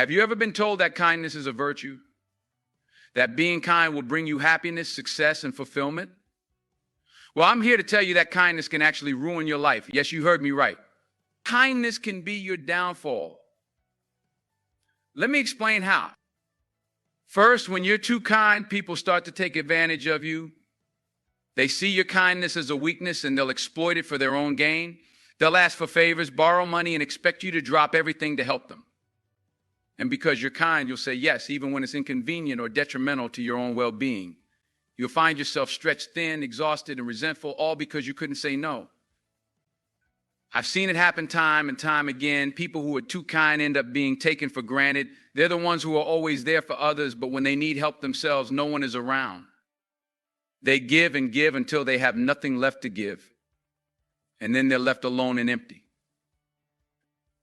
Have you ever been told that kindness is a virtue? That being kind will bring you happiness, success, and fulfillment? Well, I'm here to tell you that kindness can actually ruin your life. Yes, you heard me right. Kindness can be your downfall. Let me explain how. First, when you're too kind, people start to take advantage of you. They see your kindness as a weakness and they'll exploit it for their own gain. They'll ask for favors, borrow money, and expect you to drop everything to help them. And because you're kind, you'll say yes, even when it's inconvenient or detrimental to your own well-being. You'll find yourself stretched thin, exhausted, and resentful, all because you couldn't say no. I've seen it happen time and time again. People who are too kind end up being taken for granted. They're the ones who are always there for others, but when they need help themselves, no one is around. They give and give until they have nothing left to give. And then they're left alone and empty.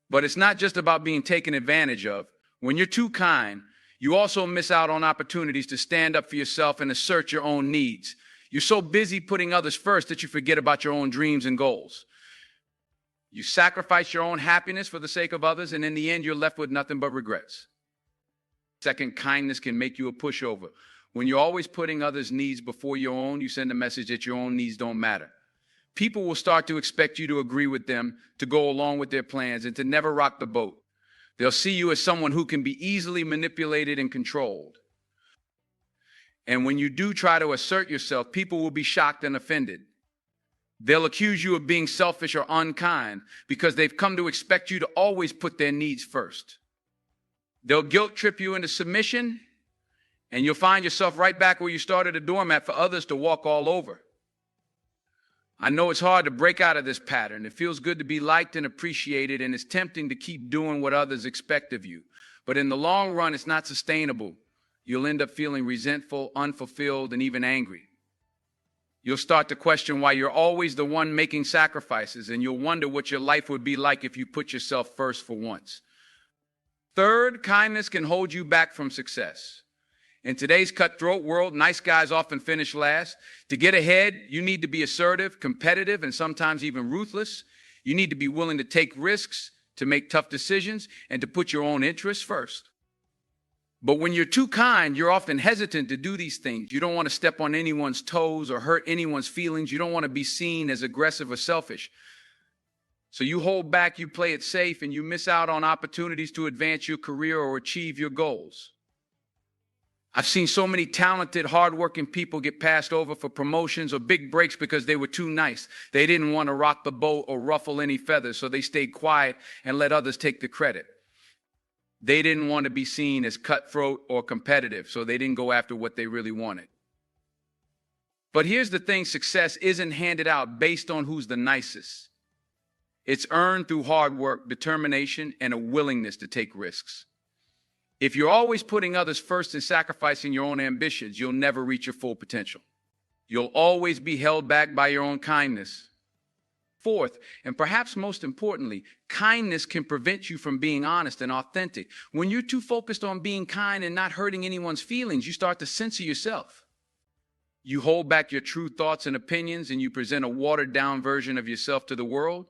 But it's not just about being taken advantage of. When you're too kind, you also miss out on opportunities to stand up for yourself and assert your own needs. You're so busy putting others first that you forget about your own dreams and goals. You sacrifice your own happiness for the sake of others, and in the end, you're left with nothing but regrets. Second, kindness can make you a pushover. When you're always putting others' needs before your own, you send a message that your own needs don't matter. People will start to expect you to agree with them, to go along with their plans, and to never rock the boat. They'll see you as someone who can be easily manipulated and controlled. And when you do try to assert yourself, people will be shocked and offended. They'll accuse you of being selfish or unkind because they've come to expect you to always put their needs first. They'll guilt trip you into submission, and you'll find yourself right back where you started, a doormat for others to walk all over. I know it's hard to break out of this pattern. It feels good to be liked and appreciated, and it's tempting to keep doing what others expect of you. But in the long run, it's not sustainable. You'll end up feeling resentful, unfulfilled, and even angry. You'll start to question why you're always the one making sacrifices, and you'll wonder what your life would be like if you put yourself first for once. Third, kindness can hold you back from success. In today's cutthroat world, nice guys often finish last. To get ahead, you need to be assertive, competitive, and sometimes even ruthless. You need to be willing to take risks, to make tough decisions, and to put your own interests first. But when you're too kind, you're often hesitant to do these things. You don't want to step on anyone's toes or hurt anyone's feelings. You don't want to be seen as aggressive or selfish. So you hold back, you play it safe, and you miss out on opportunities to advance your career or achieve your goals. I've seen so many talented, hardworking people get passed over for promotions or big breaks because they were too nice. They didn't want to rock the boat or ruffle any feathers, so they stayed quiet and let others take the credit. They didn't want to be seen as cutthroat or competitive, so they didn't go after what they really wanted. But here's the thing, success isn't handed out based on who's the nicest. It's earned through hard work, determination, and a willingness to take risks. If you're always putting others first and sacrificing your own ambitions, you'll never reach your full potential. You'll always be held back by your own kindness. Fourth, and perhaps most importantly, kindness can prevent you from being honest and authentic. When you're too focused on being kind and not hurting anyone's feelings, you start to censor yourself. You hold back your true thoughts and opinions, and you present a watered-down version of yourself to the world.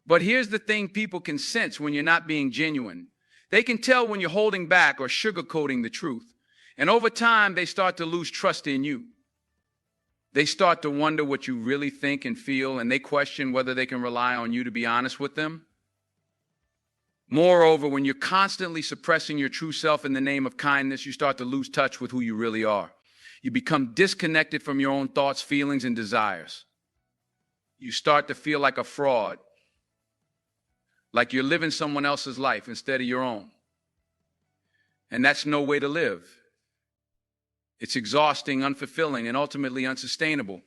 But here's the thing people can sense when you're not being genuine. They can tell when you're holding back or sugarcoating the truth. And over time, they start to lose trust in you. They start to wonder what you really think and feel, and they question whether they can rely on you to be honest with them. Moreover, when you're constantly suppressing your true self in the name of kindness, you start to lose touch with who you really are. You become disconnected from your own thoughts, feelings, and desires. You start to feel like a fraud, like you're living someone else's life instead of your own. And that's no way to live. It's exhausting, unfulfilling, and ultimately unsustainable.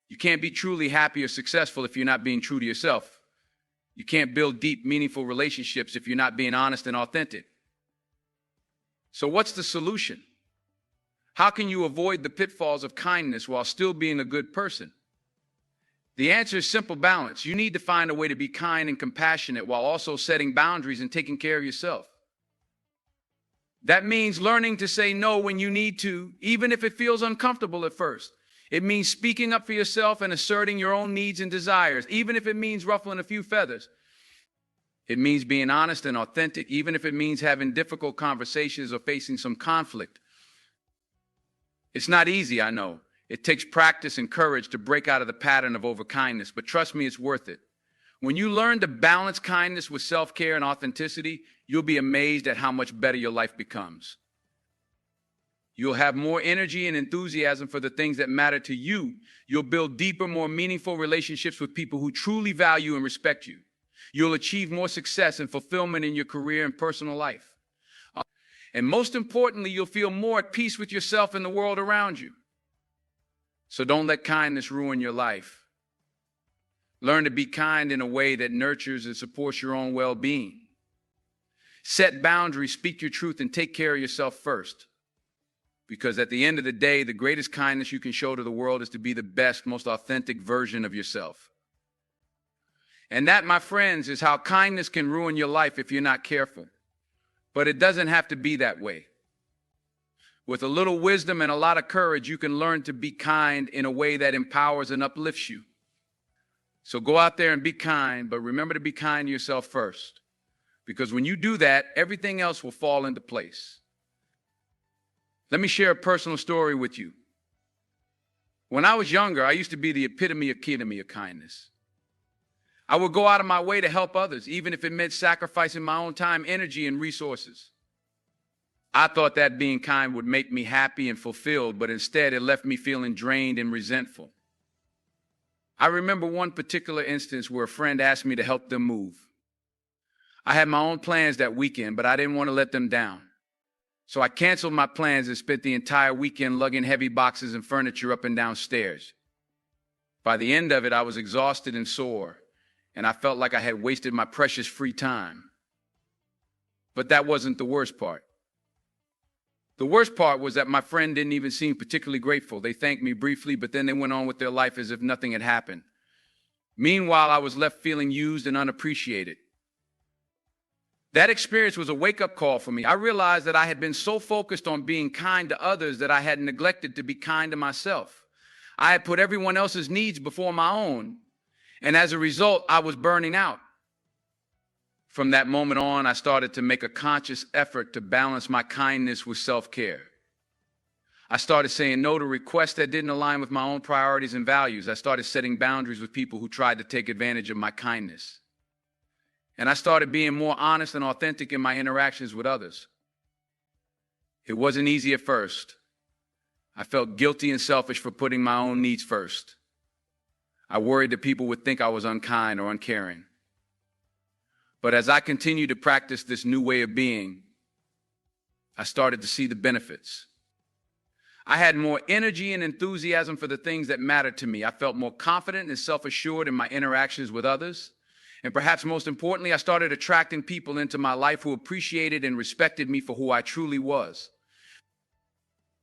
You can't be truly happy or successful if you're not being true to yourself. You can't build deep, meaningful relationships if you're not being honest and authentic. So what's the solution? How can you avoid the pitfalls of kindness while still being a good person? The answer is simple balance. You need to find a way to be kind and compassionate while also setting boundaries and taking care of yourself. That means learning to say no when you need to, even if it feels uncomfortable at first. It means speaking up for yourself and asserting your own needs and desires, even if it means ruffling a few feathers. It means being honest and authentic, even if it means having difficult conversations or facing some conflict. It's not easy, I know. It takes practice and courage to break out of the pattern of overkindness, but trust me, it's worth it. When you learn to balance kindness with self-care and authenticity, you'll be amazed at how much better your life becomes. You'll have more energy and enthusiasm for the things that matter to you. You'll build deeper, more meaningful relationships with people who truly value and respect you. You'll achieve more success and fulfillment in your career and personal life. And most importantly, you'll feel more at peace with yourself and the world around you. So don't let kindness ruin your life. Learn to be kind in a way that nurtures and supports your own well-being. Set boundaries, speak your truth, and take care of yourself first. Because at the end of the day, the greatest kindness you can show to the world is to be the best, most authentic version of yourself. And that, my friends, is how kindness can ruin your life if you're not careful. But it doesn't have to be that way. With a little wisdom and a lot of courage, you can learn to be kind in a way that empowers and uplifts you. So go out there and be kind, but remember to be kind to yourself first. Because when you do that, everything else will fall into place. Let me share a personal story with you. When I was younger, I used to be the epitome of kindness. I would go out of my way to help others, even if it meant sacrificing my own time, energy, and resources. I thought that being kind would make me happy and fulfilled, but instead it left me feeling drained and resentful. I remember one particular instance where a friend asked me to help them move. I had my own plans that weekend, but I didn't want to let them down. So I canceled my plans and spent the entire weekend lugging heavy boxes and furniture up and down stairs. By the end of it, I was exhausted and sore, and I felt like I had wasted my precious free time. But that wasn't the worst part. The worst part was that my friend didn't even seem particularly grateful. They thanked me briefly, but then they went on with their life as if nothing had happened. Meanwhile, I was left feeling used and unappreciated. That experience was a wake-up call for me. I realized that I had been so focused on being kind to others that I had neglected to be kind to myself. I had put everyone else's needs before my own, and as a result, I was burning out. From that moment on, I started to make a conscious effort to balance my kindness with self-care. I started saying no to requests that didn't align with my own priorities and values. I started setting boundaries with people who tried to take advantage of my kindness. And I started being more honest and authentic in my interactions with others. It wasn't easy at first. I felt guilty and selfish for putting my own needs first. I worried that people would think I was unkind or uncaring. But as I continued to practice this new way of being, I started to see the benefits. I had more energy and enthusiasm for the things that mattered to me. I felt more confident and self-assured in my interactions with others. And perhaps most importantly, I started attracting people into my life who appreciated and respected me for who I truly was.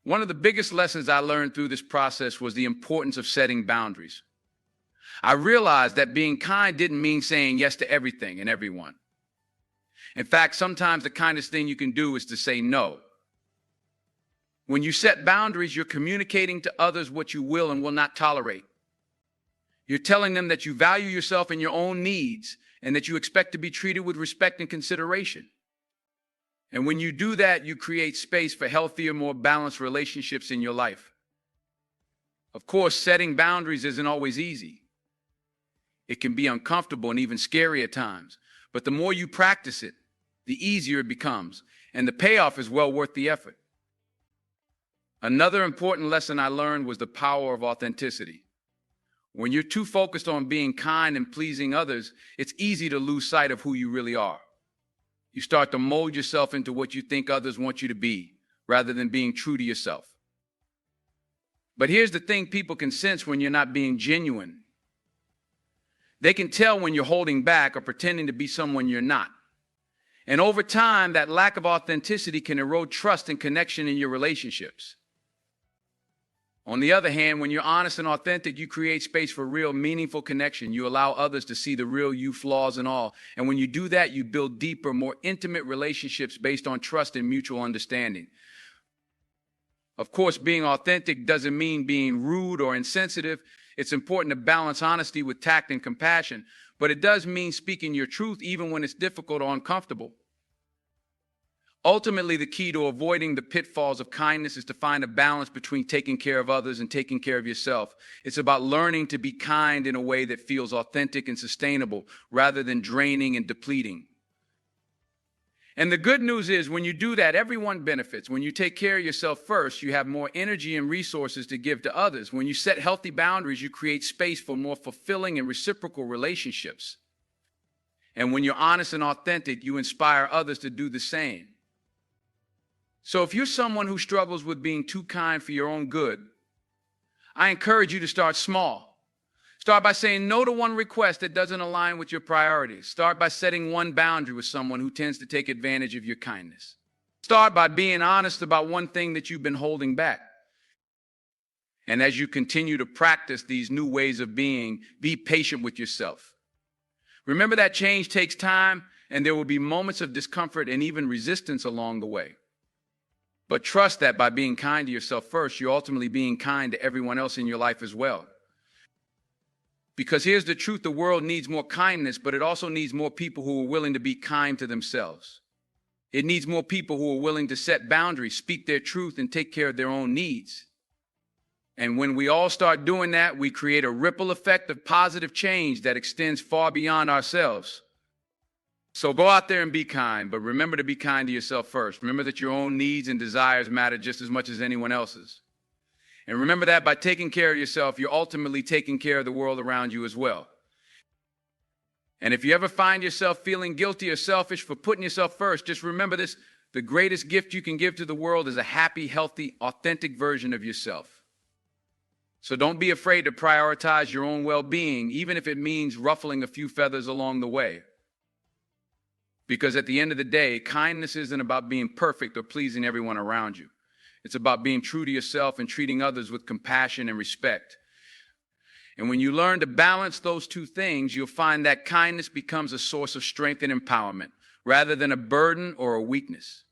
One of the biggest lessons I learned through this process was the importance of setting boundaries. I realized that being kind didn't mean saying yes to everything and everyone. In fact, sometimes the kindest thing you can do is to say no. When you set boundaries, you're communicating to others what you will and will not tolerate. You're telling them that you value yourself and your own needs and that you expect to be treated with respect and consideration. And when you do that, you create space for healthier, more balanced relationships in your life. Of course, setting boundaries isn't always easy. It can be uncomfortable and even scary at times. But the more you practice it, the easier it becomes. And the payoff is well worth the effort. Another important lesson I learned was the power of authenticity. When you're too focused on being kind and pleasing others, it's easy to lose sight of who you really are. You start to mold yourself into what you think others want you to be, rather than being true to yourself. But here's the thing people can sense when you're not being genuine. They can tell when you're holding back or pretending to be someone you're not. And over time, that lack of authenticity can erode trust and connection in your relationships. On the other hand, when you're honest and authentic, you create space for real, meaningful connection. You allow others to see the real you, flaws and all. And when you do that, you build deeper, more intimate relationships based on trust and mutual understanding. Of course, being authentic doesn't mean being rude or insensitive. It's important to balance honesty with tact and compassion, but it does mean speaking your truth even when it's difficult or uncomfortable. Ultimately, the key to avoiding the pitfalls of kindness is to find a balance between taking care of others and taking care of yourself. It's about learning to be kind in a way that feels authentic and sustainable rather than draining and depleting. And the good news is when you do that, everyone benefits. When you take care of yourself first, you have more energy and resources to give to others. When you set healthy boundaries, you create space for more fulfilling and reciprocal relationships. And when you're honest and authentic, you inspire others to do the same. So if you're someone who struggles with being too kind for your own good, I encourage you to start small. Start by saying no to one request that doesn't align with your priorities. Start by setting one boundary with someone who tends to take advantage of your kindness. Start by being honest about one thing that you've been holding back. And as you continue to practice these new ways of being, be patient with yourself. Remember that change takes time, and there will be moments of discomfort and even resistance along the way. But trust that by being kind to yourself first, you're ultimately being kind to everyone else in your life as well. Because here's the truth, the world needs more kindness, but it also needs more people who are willing to be kind to themselves. It needs more people who are willing to set boundaries, speak their truth, and take care of their own needs. And when we all start doing that, we create a ripple effect of positive change that extends far beyond ourselves. So go out there and be kind, but remember to be kind to yourself first. Remember that your own needs and desires matter just as much as anyone else's. And remember that by taking care of yourself, you're ultimately taking care of the world around you as well. And if you ever find yourself feeling guilty or selfish for putting yourself first, just remember this: the greatest gift you can give to the world is a happy, healthy, authentic version of yourself. So don't be afraid to prioritize your own well-being, even if it means ruffling a few feathers along the way. Because at the end of the day, kindness isn't about being perfect or pleasing everyone around you. It's about being true to yourself and treating others with compassion and respect. And when you learn to balance those two things, you'll find that kindness becomes a source of strength and empowerment, rather than a burden or a weakness.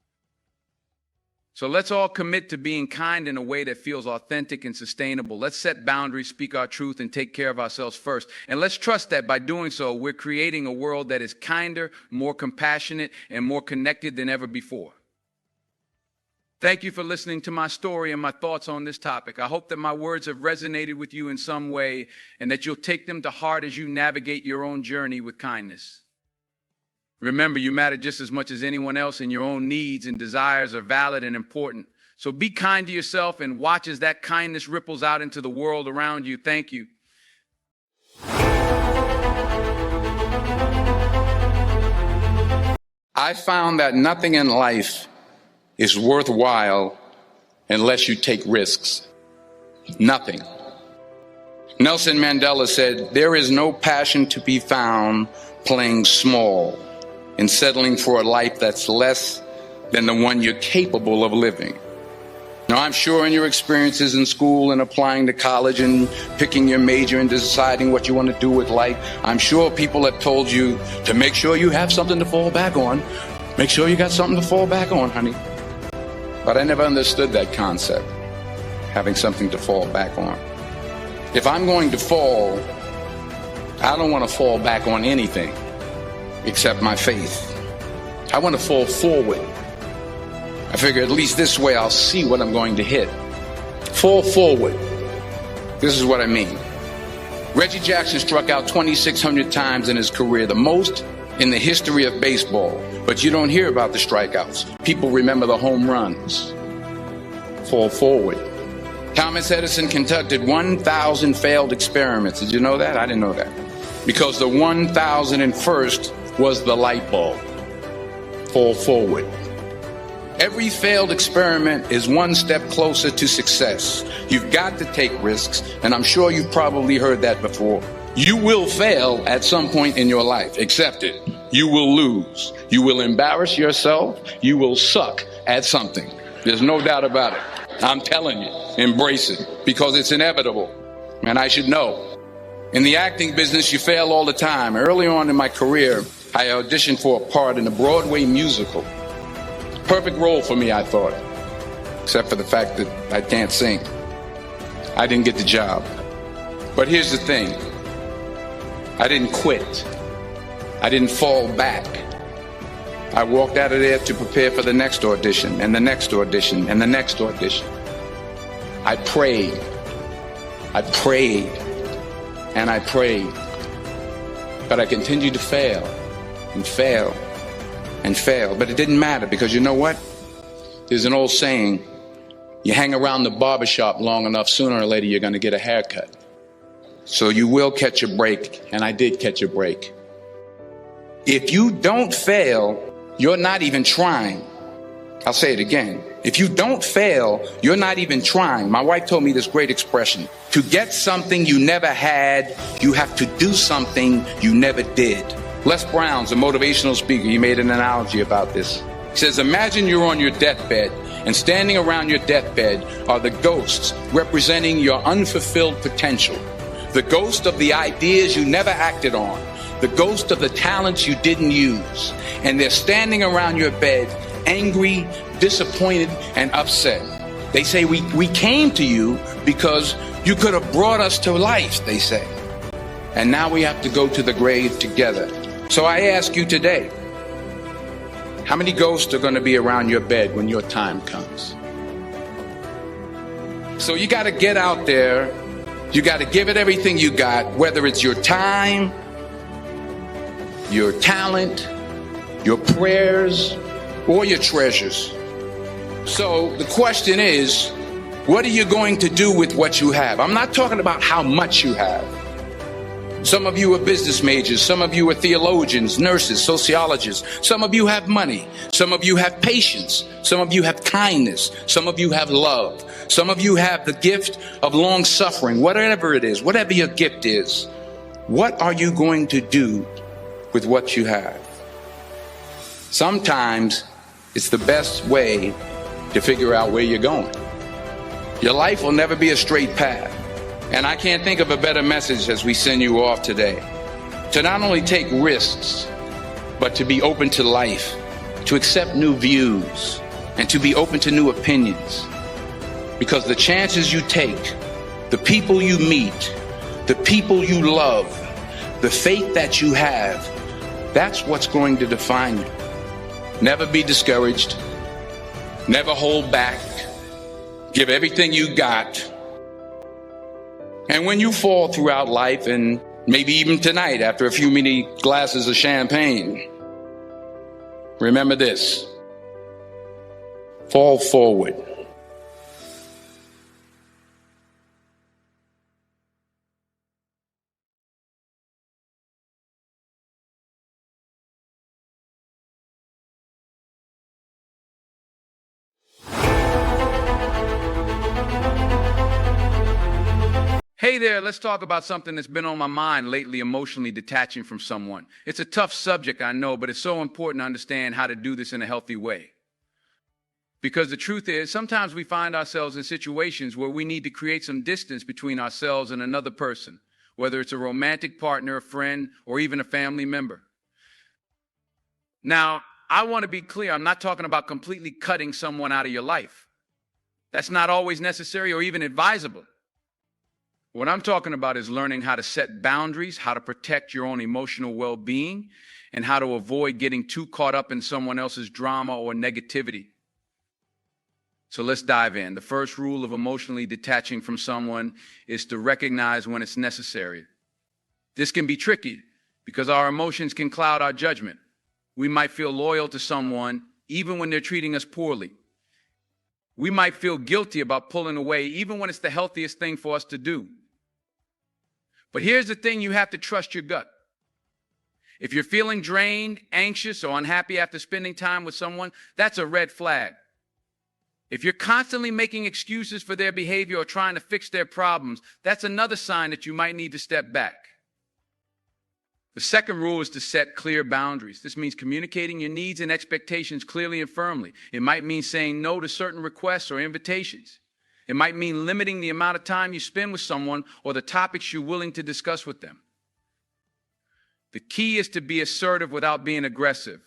So let's all commit to being kind in a way that feels authentic and sustainable. Let's set boundaries, speak our truth, and take care of ourselves first. And let's trust that by doing so, we're creating a world that is kinder, more compassionate, and more connected than ever before. Thank you for listening to my story and my thoughts on this topic. I hope that my words have resonated with you in some way and that you'll take them to heart as you navigate your own journey with kindness. Remember, you matter just as much as anyone else, and your own needs and desires are valid and important. So be kind to yourself and watch as that kindness ripples out into the world around you. Thank you. I found that nothing in life is worthwhile unless you take risks. Nothing. Nelson Mandela said, "There is no passion to be found playing small and settling for a life that's less than the one you're capable of living." Now, I'm sure in your experiences in school and applying to college and picking your major and deciding what you want to do with life, I'm sure people have told you to make sure you have something to fall back on. Make sure you got something to fall back on, honey. But I never understood that concept, having something to fall back on. If I'm going to fall, I don't want to fall back on anything except my faith. I want to fall forward. I figure at least this way I'll see what I'm going to hit. Fall forward. This is what I mean. Reggie Jackson struck out 2,600 times in his career, the most in the history of baseball. But you don't hear about the strikeouts. People remember the home runs. Fall forward. Thomas Edison conducted 1,000 failed experiments. Did you know that? I didn't know that. Because the 1,001st was the light bulb. Fall forward. Every failed experiment is one step closer to success. You've got to take risks, and I'm sure you've probably heard that before. You will fail at some point in your life. Accept it. You will lose. You will embarrass yourself. You will suck at something. There's no doubt about it. I'm telling you, embrace it, because it's inevitable. And I should know. In the acting business, you fail all the time. Early on in my career, I auditioned for a part in a Broadway musical. Perfect role for me, I thought, except for the fact that I can't sing. I didn't get the job. But here's the thing. I didn't quit. I didn't fall back. I walked out of there to prepare for the next audition and the next audition and the next audition. I prayed. I prayed. And I prayed. But I continued to fail and fail and fail. But it didn't matter, because you know what? There's an old saying, you hang around the barbershop long enough, sooner or later you're going to get a haircut. So you will catch a break, and I did catch a break. If you don't fail, you're not even trying. I'll say it again. If you don't fail, you're not even trying. My wife told me this great expression. To get something you never had, you have to do something you never did. Les Brown's a motivational speaker. He made an analogy about this. He says, imagine you're on your deathbed, and standing around your deathbed are the ghosts representing your unfulfilled potential. The ghost of the ideas you never acted on. The ghost of the talents you didn't use. And they're standing around your bed, angry, disappointed, and upset. They say, we came to you because you could have brought us to life, they say. And now we have to go to the grave together. So I ask you today, how many ghosts are going to be around your bed when your time comes? So you got to get out there. You got to give it everything you got, whether it's your time, your talent, your prayers, or your treasures. So the question is, what are you going to do with what you have? I'm not talking about how much you have. Some of you are business majors. Some of you are theologians, nurses, sociologists. Some of you have money. Some of you have patience. Some of you have kindness. Some of you have love. Some of you have the gift of long suffering. Whatever it is, whatever your gift is, what are you going to do with what you have? Sometimes it's the best way to figure out where you're going. Your life will never be a straight path. And I can't think of a better message as we send you off today. To not only take risks, but to be open to life, to accept new views, and to be open to new opinions. Because the chances you take, the people you meet, the people you love, the faith that you have, that's what's going to define you. Never be discouraged. Never hold back. Give everything you got. And when you fall throughout life, and maybe even tonight after a few many glasses of champagne, remember this: fall forward. Hey there, let's talk about something that's been on my mind lately, emotionally detaching from someone. It's a tough subject, I know, but it's so important to understand how to do this in a healthy way. Because the truth is, sometimes we find ourselves in situations where we need to create some distance between ourselves and another person, whether it's a romantic partner, a friend, or even a family member. Now, I want to be clear, I'm not talking about completely cutting someone out of your life. That's not always necessary or even advisable. What I'm talking about is learning how to set boundaries, how to protect your own emotional well-being, and how to avoid getting too caught up in someone else's drama or negativity. So let's dive in. The first rule of emotionally detaching from someone is to recognize when it's necessary. This can be tricky because our emotions can cloud our judgment. We might feel loyal to someone even when they're treating us poorly. We might feel guilty about pulling away even when it's the healthiest thing for us to do. But here's the thing, you have to trust your gut. If you're feeling drained, anxious, or unhappy after spending time with someone, that's a red flag. If you're constantly making excuses for their behavior or trying to fix their problems, that's another sign that you might need to step back. The second rule is to set clear boundaries. This means communicating your needs and expectations clearly and firmly. It might mean saying no to certain requests or invitations. It might mean limiting the amount of time you spend with someone or the topics you're willing to discuss with them. The key is to be assertive without being aggressive.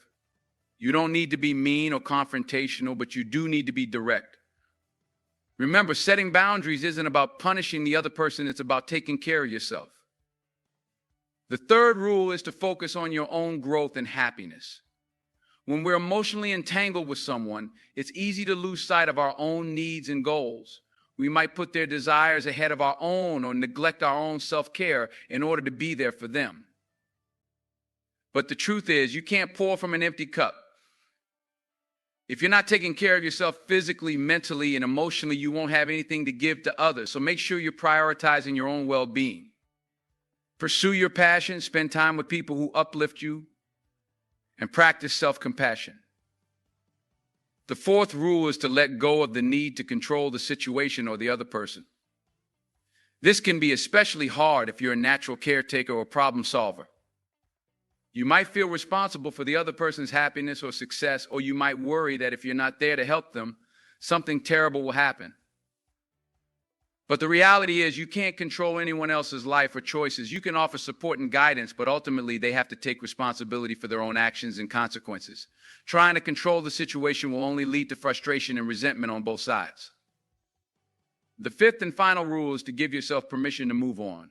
You don't need to be mean or confrontational, but you do need to be direct. Remember, setting boundaries isn't about punishing the other person, it's about taking care of yourself. The third rule is to focus on your own growth and happiness. When we're emotionally entangled with someone, it's easy to lose sight of our own needs and goals. We might put their desires ahead of our own or neglect our own self-care in order to be there for them. But the truth is, you can't pour from an empty cup. If you're not taking care of yourself physically, mentally, and emotionally, you won't have anything to give to others. So make sure you're prioritizing your own well-being. Pursue your passion, spend time with people who uplift you, and practice self-compassion. The fourth rule is to let go of the need to control the situation or the other person. This can be especially hard if you're a natural caretaker or problem solver. You might feel responsible for the other person's happiness or success, or you might worry that if you're not there to help them, something terrible will happen. But the reality is you can't control anyone else's life or choices. You can offer support and guidance, but ultimately they have to take responsibility for their own actions and consequences. Trying to control the situation will only lead to frustration and resentment on both sides. The fifth and final rule is to give yourself permission to move on.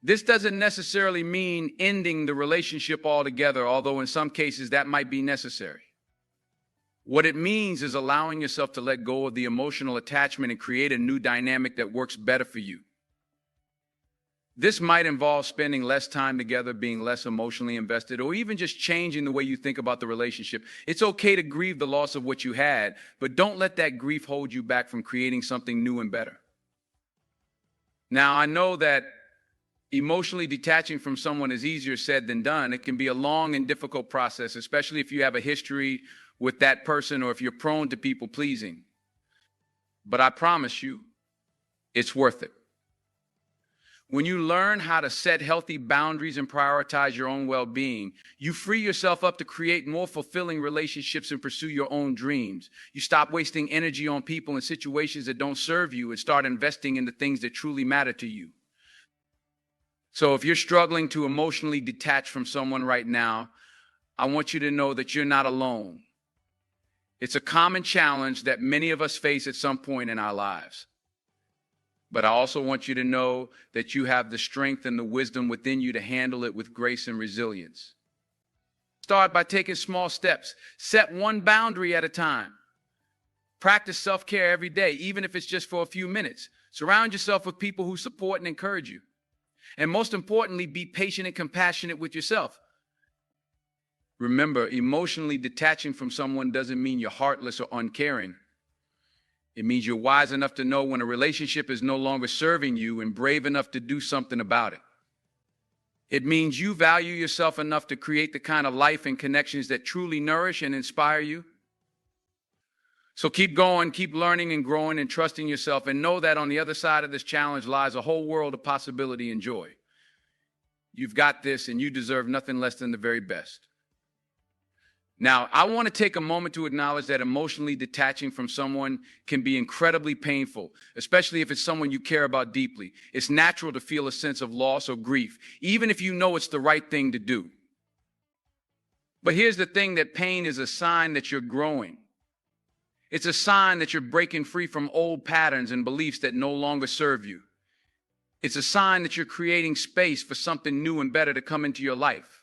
This doesn't necessarily mean ending the relationship altogether, although in some cases that might be necessary. What it means is allowing yourself to let go of the emotional attachment and create a new dynamic that works better for you. This might involve spending less time together, being less emotionally invested, or even just changing the way you think about the relationship. It's okay to grieve the loss of what you had, but don't let that grief hold you back from creating something new and better. Now, I know that emotionally detaching from someone is easier said than done. It can be a long and difficult process, especially if you have a history with that person or if you're prone to people pleasing. But I promise you, it's worth it. When you learn how to set healthy boundaries and prioritize your own well-being, you free yourself up to create more fulfilling relationships and pursue your own dreams. You stop wasting energy on people and situations that don't serve you and start investing in the things that truly matter to you. So if you're struggling to emotionally detach from someone right now, I want you to know that you're not alone. It's a common challenge that many of us face at some point in our lives. But I also want you to know that you have the strength and the wisdom within you to handle it with grace and resilience. Start by taking small steps. Set one boundary at a time. Practice self-care every day, even if it's just for a few minutes. Surround yourself with people who support and encourage you. And most importantly, be patient and compassionate with yourself. Remember, emotionally detaching from someone doesn't mean you're heartless or uncaring. It means you're wise enough to know when a relationship is no longer serving you and brave enough to do something about it. It means you value yourself enough to create the kind of life and connections that truly nourish and inspire you. So keep going, keep learning and growing and trusting yourself, and know that on the other side of this challenge lies a whole world of possibility and joy. You've got this, and you deserve nothing less than the very best. Now, I want to take a moment to acknowledge that emotionally detaching from someone can be incredibly painful, especially if it's someone you care about deeply. It's natural to feel a sense of loss or grief, even if you know it's the right thing to do. But here's the thing, that pain is a sign that you're growing. It's a sign that you're breaking free from old patterns and beliefs that no longer serve you. It's a sign that you're creating space for something new and better to come into your life.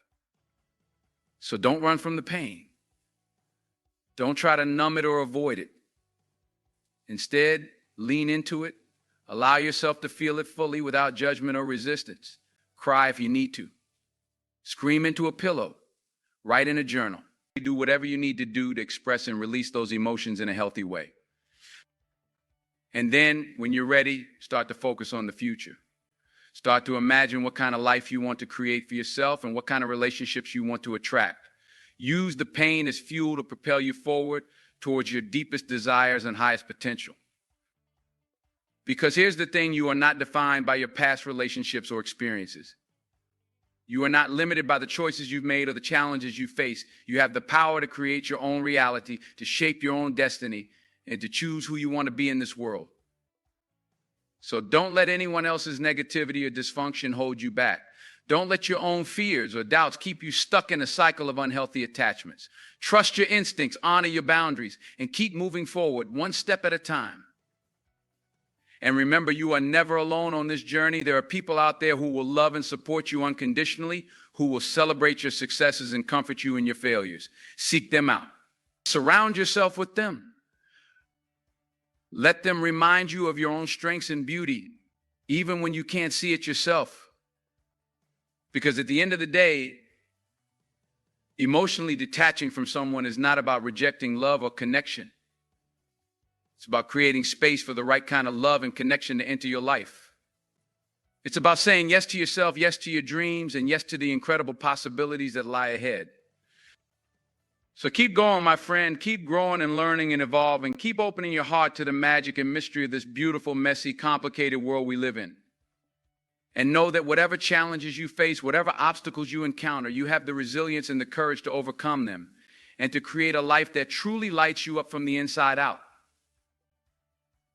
So don't run from the pain. Don't try to numb it or avoid it. Instead, lean into it. Allow yourself to feel it fully without judgment or resistance. Cry if you need to. Scream into a pillow. Write in a journal. Do whatever you need to do to express and release those emotions in a healthy way. And then, when you're ready, start to focus on the future. Start to imagine what kind of life you want to create for yourself and what kind of relationships you want to attract. Use the pain as fuel to propel you forward towards your deepest desires and highest potential. Because here's the thing, you are not defined by your past relationships or experiences. You are not limited by the choices you've made or the challenges you face. You have the power to create your own reality, to shape your own destiny, and to choose who you want to be in this world. So don't let anyone else's negativity or dysfunction hold you back. Don't let your own fears or doubts keep you stuck in a cycle of unhealthy attachments. Trust your instincts, honor your boundaries, and keep moving forward one step at a time. And remember, you are never alone on this journey. There are people out there who will love and support you unconditionally, who will celebrate your successes and comfort you in your failures. Seek them out. Surround yourself with them. Let them remind you of your own strengths and beauty, even when you can't see it yourself. Because at the end of the day, emotionally detaching from someone is not about rejecting love or connection. It's about creating space for the right kind of love and connection to enter your life. It's about saying yes to yourself, yes to your dreams, and yes to the incredible possibilities that lie ahead. So keep going, my friend. Keep growing and learning and evolving. Keep opening your heart to the magic and mystery of this beautiful, messy, complicated world we live in. And know that whatever challenges you face, whatever obstacles you encounter, you have the resilience and the courage to overcome them and to create a life that truly lights you up from the inside out.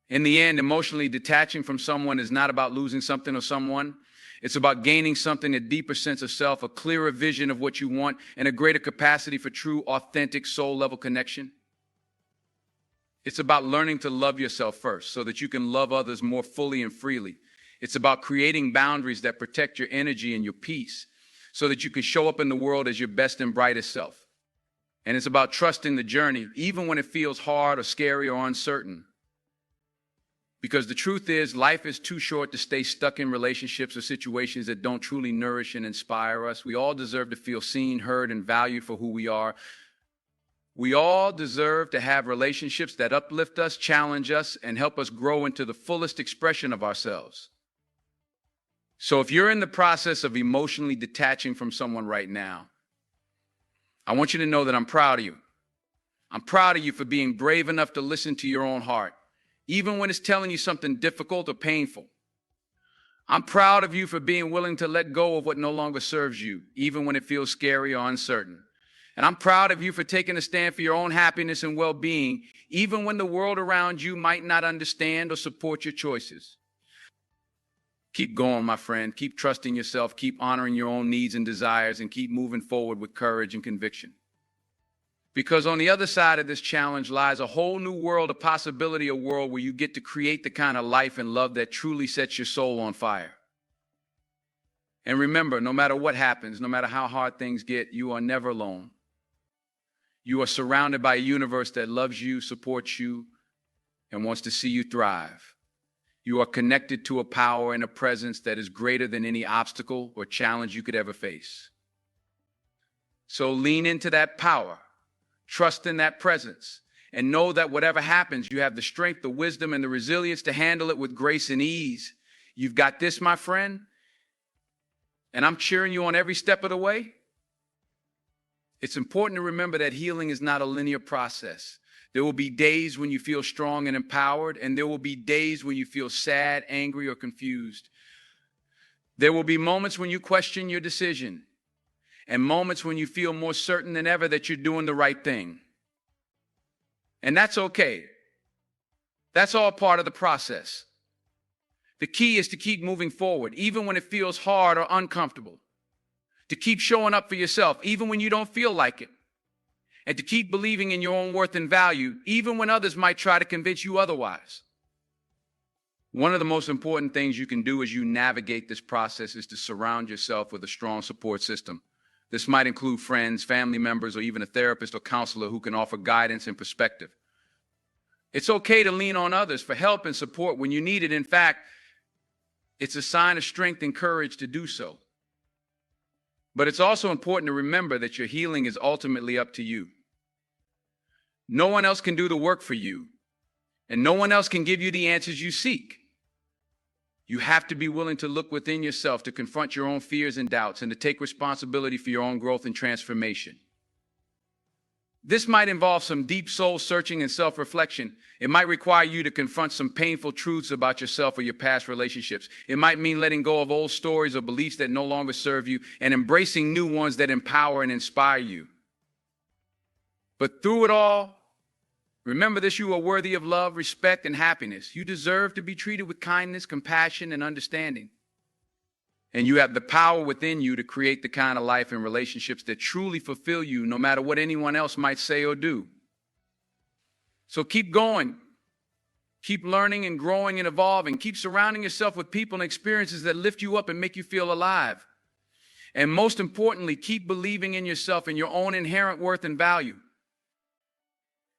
In the end, emotionally detaching from someone is not about losing something or someone. It's about gaining something, a deeper sense of self, a clearer vision of what you want, and a greater capacity for true, authentic, soul-level connection. It's about learning to love yourself first so that you can love others more fully and freely. It's about creating boundaries that protect your energy and your peace so that you can show up in the world as your best and brightest self. And it's about trusting the journey, even when it feels hard or scary or uncertain. Because the truth is, life is too short to stay stuck in relationships or situations that don't truly nourish and inspire us. We all deserve to feel seen, heard, and valued for who we are. We all deserve to have relationships that uplift us, challenge us, and help us grow into the fullest expression of ourselves. So if you're in the process of emotionally detaching from someone right now, I want you to know that I'm proud of you. I'm proud of you for being brave enough to listen to your own heart, even when it's telling you something difficult or painful. I'm proud of you for being willing to let go of what no longer serves you, even when it feels scary or uncertain. And I'm proud of you for taking a stand for your own happiness and well-being, even when the world around you might not understand or support your choices. Keep going, my friend. Keep trusting yourself. Keep honoring your own needs and desires, and keep moving forward with courage and conviction. Because on the other side of this challenge lies a whole new world, a possibility, a world where you get to create the kind of life and love that truly sets your soul on fire. And remember, no matter what happens, no matter how hard things get, you are never alone. You are surrounded by a universe that loves you, supports you, and wants to see you thrive. You are connected to a power and a presence that is greater than any obstacle or challenge you could ever face. So lean into that power. Trust in that presence, and know that whatever happens, you have the strength, the wisdom, and the resilience to handle it with grace and ease. You've got this, my friend, and I'm cheering you on every step of the way. It's important to remember that healing is not a linear process. There will be days when you feel strong and empowered, and there will be days when you feel sad, angry, or confused. There will be moments when you question your decision, and moments when you feel more certain than ever that you're doing the right thing. And that's okay. That's all part of the process. The key is to keep moving forward, even when it feels hard or uncomfortable. To keep showing up for yourself, even when you don't feel like it. And to keep believing in your own worth and value, even when others might try to convince you otherwise. One of the most important things you can do as you navigate this process is to surround yourself with a strong support system. This might include friends, family members, or even a therapist or counselor who can offer guidance and perspective. It's okay to lean on others for help and support when you need it. In fact, it's a sign of strength and courage to do so. But it's also important to remember that your healing is ultimately up to you. No one else can do the work for you, and no one else can give you the answers you seek. You have to be willing to look within yourself, to confront your own fears and doubts, and to take responsibility for your own growth and transformation. This might involve some deep soul searching and self-reflection. It might require you to confront some painful truths about yourself or your past relationships. It might mean letting go of old stories or beliefs that no longer serve you and embracing new ones that empower and inspire you. But through it all, remember this: you are worthy of love, respect, and happiness. You deserve to be treated with kindness, compassion, and understanding. And you have the power within you to create the kind of life and relationships that truly fulfill you, no matter what anyone else might say or do. So keep going. Keep learning and growing and evolving. Keep surrounding yourself with people and experiences that lift you up and make you feel alive. And most importantly, keep believing in yourself and your own inherent worth and value.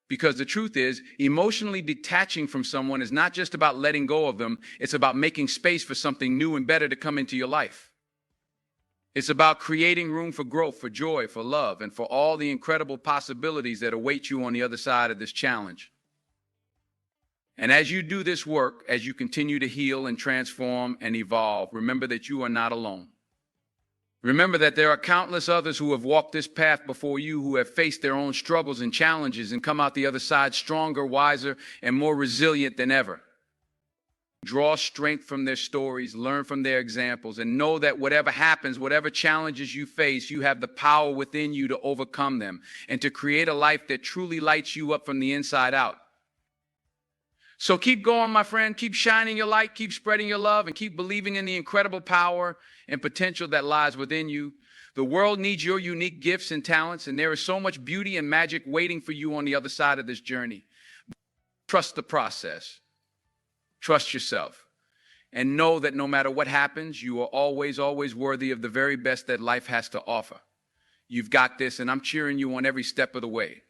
Because the truth is, emotionally detaching from someone is not just about letting go of them, it's about making space for something new and better to come into your life. It's about creating room for growth, for joy, for love, and for all the incredible possibilities that await you on the other side of this challenge. And as you do this work, as you continue to heal and transform and evolve, remember that you are not alone. Remember that there are countless others who have walked this path before you, who have faced their own struggles and challenges and come out the other side stronger, wiser, and more resilient than ever. Draw strength from their stories, learn from their examples, and know that whatever happens, whatever challenges you face, you have the power within you to overcome them and to create a life that truly lights you up from the inside out. So keep going, my friend. Keep shining your light, keep spreading your love, and keep believing in the incredible power and potential that lies within you. The world needs your unique gifts and talents, and there is so much beauty and magic waiting for you on the other side of this journey. Trust the process. Trust yourself. And know that no matter what happens, you are always, always worthy of the very best that life has to offer. You've got this, and I'm cheering you on every step of the way.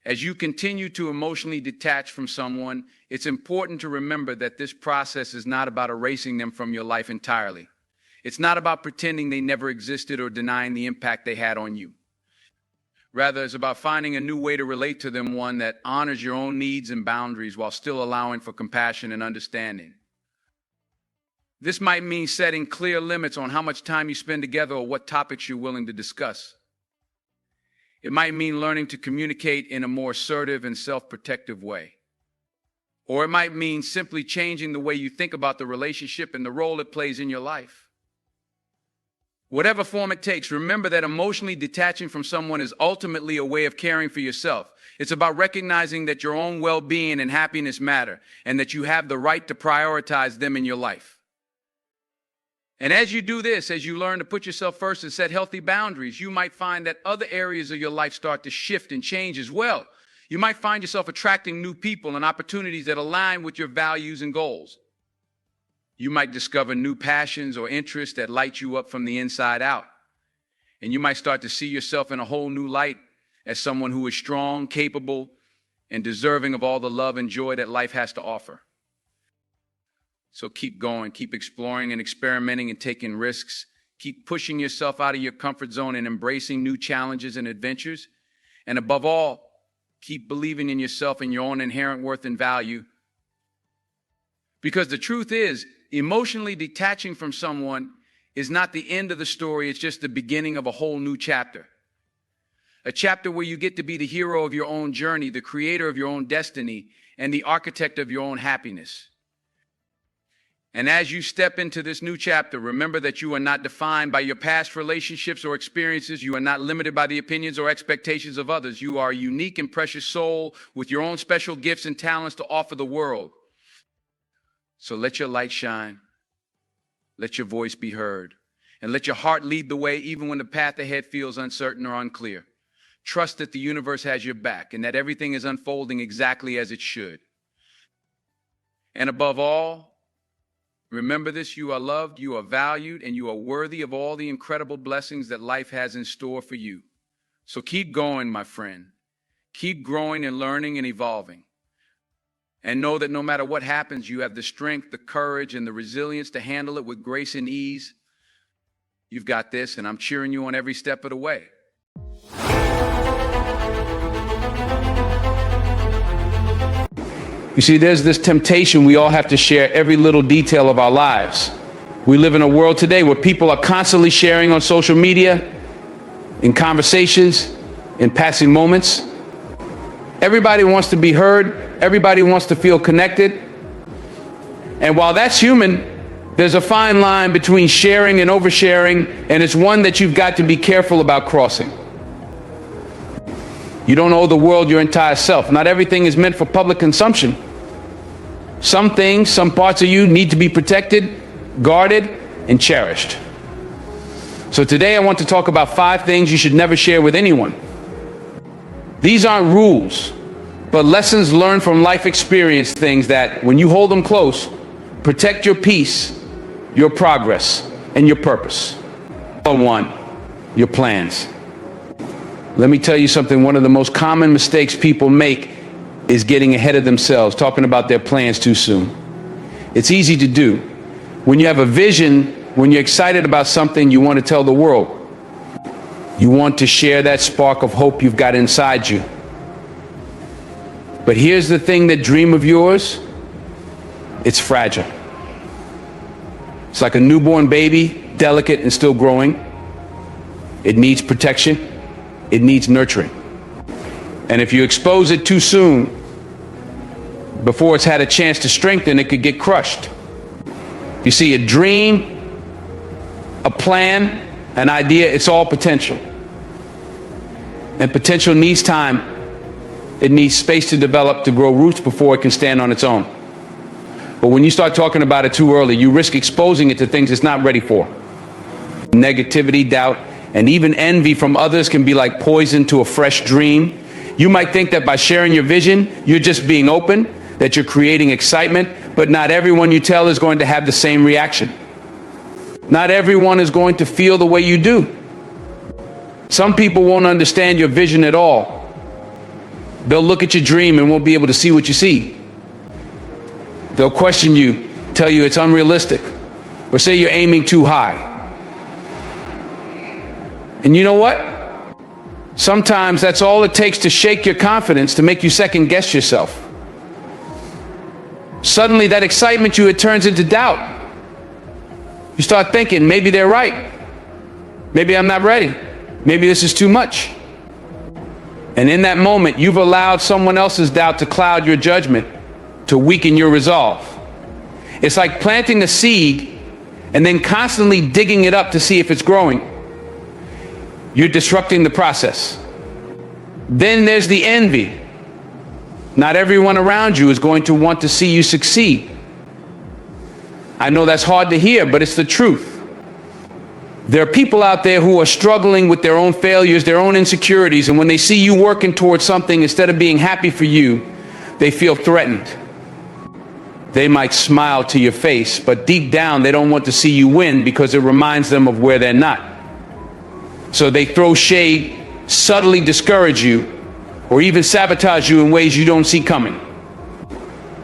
As you continue to emotionally detach from someone, it's important to remember that this process is not about erasing them from your life entirely. It's not about pretending they never existed or denying the impact they had on you. Rather, it's about finding a new way to relate to them, one that honors your own needs and boundaries while still allowing for compassion and understanding. This might mean setting clear limits on how much time you spend together or what topics you're willing to discuss. It might mean learning to communicate in a more assertive and self-protective way. Or it might mean simply changing the way you think about the relationship and the role it plays in your life. Whatever form it takes, remember that emotionally detaching from someone is ultimately a way of caring for yourself. It's about recognizing that your own well-being and happiness matter, and that you have the right to prioritize them in your life. And as you do this, as you learn to put yourself first and set healthy boundaries, you might find that other areas of your life start to shift and change as well. You might find yourself attracting new people and opportunities that align with your values and goals. You might discover new passions or interests that light you up from the inside out. And you might start to see yourself in a whole new light as someone who is strong, capable, and deserving of all the love and joy that life has to offer. So keep going, keep exploring and experimenting and taking risks. Keep pushing yourself out of your comfort zone and embracing new challenges and adventures. And above all, keep believing in yourself and your own inherent worth and value. Because the truth is, emotionally detaching from someone is not the end of the story, it's just the beginning of a whole new chapter. A chapter where you get to be the hero of your own journey, the creator of your own destiny, and the architect of your own happiness. And as you step into this new chapter, remember that you are not defined by your past relationships or experiences. You are not limited by the opinions or expectations of others. You are a unique and precious soul with your own special gifts and talents to offer the world. So let your light shine. Let your voice be heard. And let your heart lead the way even when the path ahead feels uncertain or unclear. Trust that the universe has your back and that everything is unfolding exactly as it should. And above all, remember this: you are loved, you are valued, and you are worthy of all the incredible blessings that life has in store for you. So keep going, my friend. Keep growing and learning and evolving. And know that no matter what happens, you have the strength, the courage, and the resilience to handle it with grace and ease. You've got this, and I'm cheering you on every step of the way. You see, there's this temptation we all have to share every little detail of our lives. We live in a world today where people are constantly sharing on social media, in conversations, in passing moments. Everybody wants to be heard. Everybody wants to feel connected. And while that's human, there's a fine line between sharing and oversharing, and it's one that you've got to be careful about crossing. You don't owe the world your entire self. Not everything is meant for public consumption. Some things, some parts of you need to be protected, guarded, and cherished. So today I want to talk about 5 things you should never share with anyone. These aren't rules. but lessons learned from life experience, things that, when you hold them close, protect your peace, your progress, and your purpose. Number one, your plans. Let me tell you something. One of the most common mistakes people make is getting ahead of themselves, talking about their plans too soon. It's easy to do. When you have a vision, when you're excited about something, you want to tell the world. You want to share that spark of hope you've got inside you. But here's the thing, that dream of yours, it's fragile. It's like a newborn baby, delicate and still growing. It needs protection. It needs nurturing. And if you expose it too soon, before it's had a chance to strengthen, it could get crushed. You see, a dream, a plan, an idea, it's all potential. And potential needs time. It needs space to develop, to grow roots before it can stand on its own. But when you start talking about it too early, you risk exposing it to things it's not ready for. Negativity, doubt, and even envy from others can be like poison to a fresh dream. You might think that by sharing your vision, you're just being open, that you're creating excitement, but not everyone you tell is going to have the same reaction. Not everyone is going to feel the way you do. Some people won't understand your vision at all. They'll look at your dream and won't be able to see what you see. They'll question you, tell you it's unrealistic, or say you're aiming too high. And you know what? Sometimes that's all it takes to shake your confidence, to make you second guess yourself. Suddenly that excitement it turns into doubt. You start thinking, maybe they're right. Maybe I'm not ready. Maybe this is too much. And in that moment, you've allowed someone else's doubt to cloud your judgment, to weaken your resolve. It's like planting a seed and then constantly digging it up to see if it's growing. You're disrupting the process. Then there's the envy. Not everyone around you is going to want to see you succeed. I know that's hard to hear, but it's the truth. There are people out there who are struggling with their own failures, their own insecurities, and when they see you working towards something, instead of being happy for you, they feel threatened. They might smile to your face, but deep down they don't want to see you win because it reminds them of where they're not. So they throw shade, subtly discourage you, or even sabotage you in ways you don't see coming.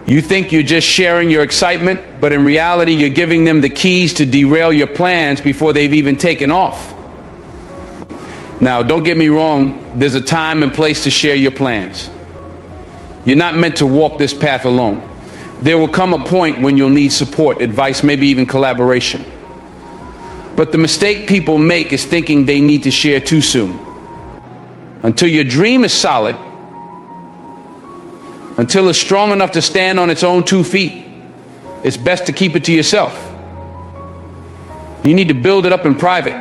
You think you're just sharing your excitement, but in reality you're giving them the keys to derail your plans before they've even taken off. Now, don't get me wrong, there's a time and place to share your plans. You're not meant to walk this path alone. There will come a point when you'll need support, advice, maybe even collaboration. But the mistake people make is thinking they need to share too soon. Until your dream is solid, until it's strong enough to stand on its own 2 feet, it's best to keep it to yourself. You need to build it up in private.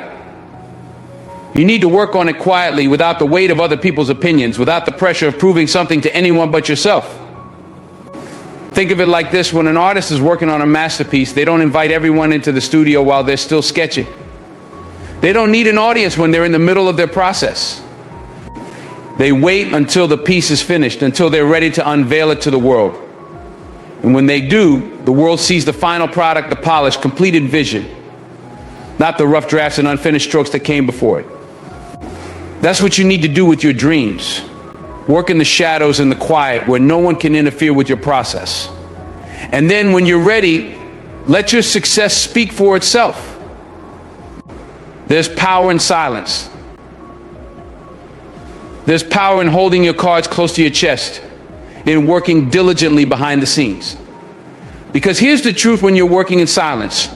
You need to work on it quietly, without the weight of other people's opinions, without the pressure of proving something to anyone but yourself. Think of it like this: when an artist is working on a masterpiece, they don't invite everyone into the studio while they're still sketching. They don't need an audience when they're in the middle of their process. They wait until the piece is finished, until they're ready to unveil it to the world. And when they do, the world sees the final product, the polished, completed vision, not the rough drafts and unfinished strokes that came before it. That's what you need to do with your dreams. Work in the shadows and the quiet, where no one can interfere with your process. And then when you're ready, let your success speak for itself. There's power in silence. There's power in holding your cards close to your chest, in working diligently behind the scenes. Because here's the truth: when you're working in silence,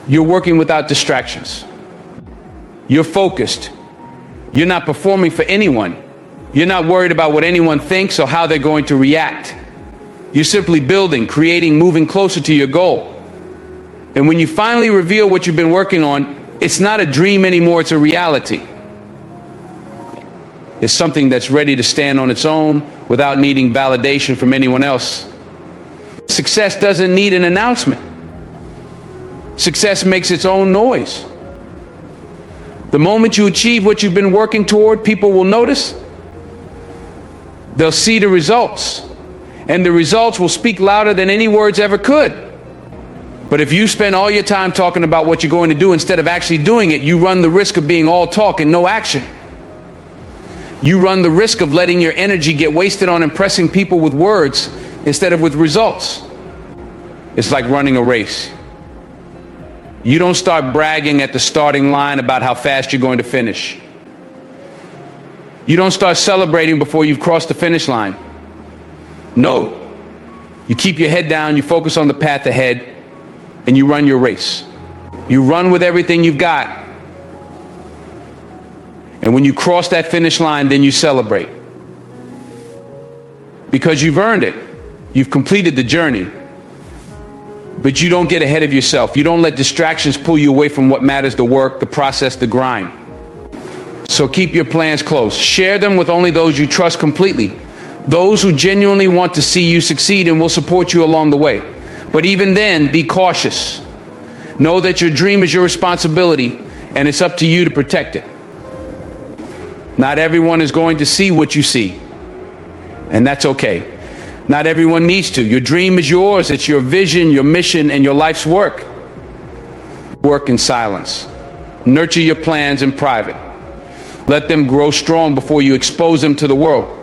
you're working without distractions. You're focused. You're not performing for anyone. You're not worried about what anyone thinks or how they're going to react. You're simply building, creating, moving closer to your goal. And when you finally reveal what you've been working on, it's not a dream anymore, it's a reality. It's something that's ready to stand on its own without needing validation from anyone else. Success doesn't need an announcement. Success makes its own noise. The moment you achieve what you've been working toward, people will notice. They'll see the results, and the results will speak louder than any words ever could. But if you spend all your time talking about what you're going to do instead of actually doing it, you run the risk of being all talk and no action. You run the risk of letting your energy get wasted on impressing people with words instead of with results. It's like running a race. You don't start bragging at the starting line about how fast you're going to finish. You don't start celebrating before you've crossed the finish line. No. You keep your head down, you focus on the path ahead, and you run your race. You run with everything you've got. And when you cross that finish line, then you celebrate. Because you've earned it. You've completed the journey. But you don't get ahead of yourself. You don't let distractions pull you away from what matters: the work, the process, the grind. So keep your plans close. Share them with only those you trust completely. Those who genuinely want to see you succeed and will support you along the way. But even then, be cautious. Know that your dream is your responsibility, and it's up to you to protect it. Not everyone is going to see what you see, and that's okay. Not everyone needs to. Your dream is yours. It's your vision, your mission, and your life's work. Work in silence. Nurture your plans in private. Let them grow strong before you expose them to the world.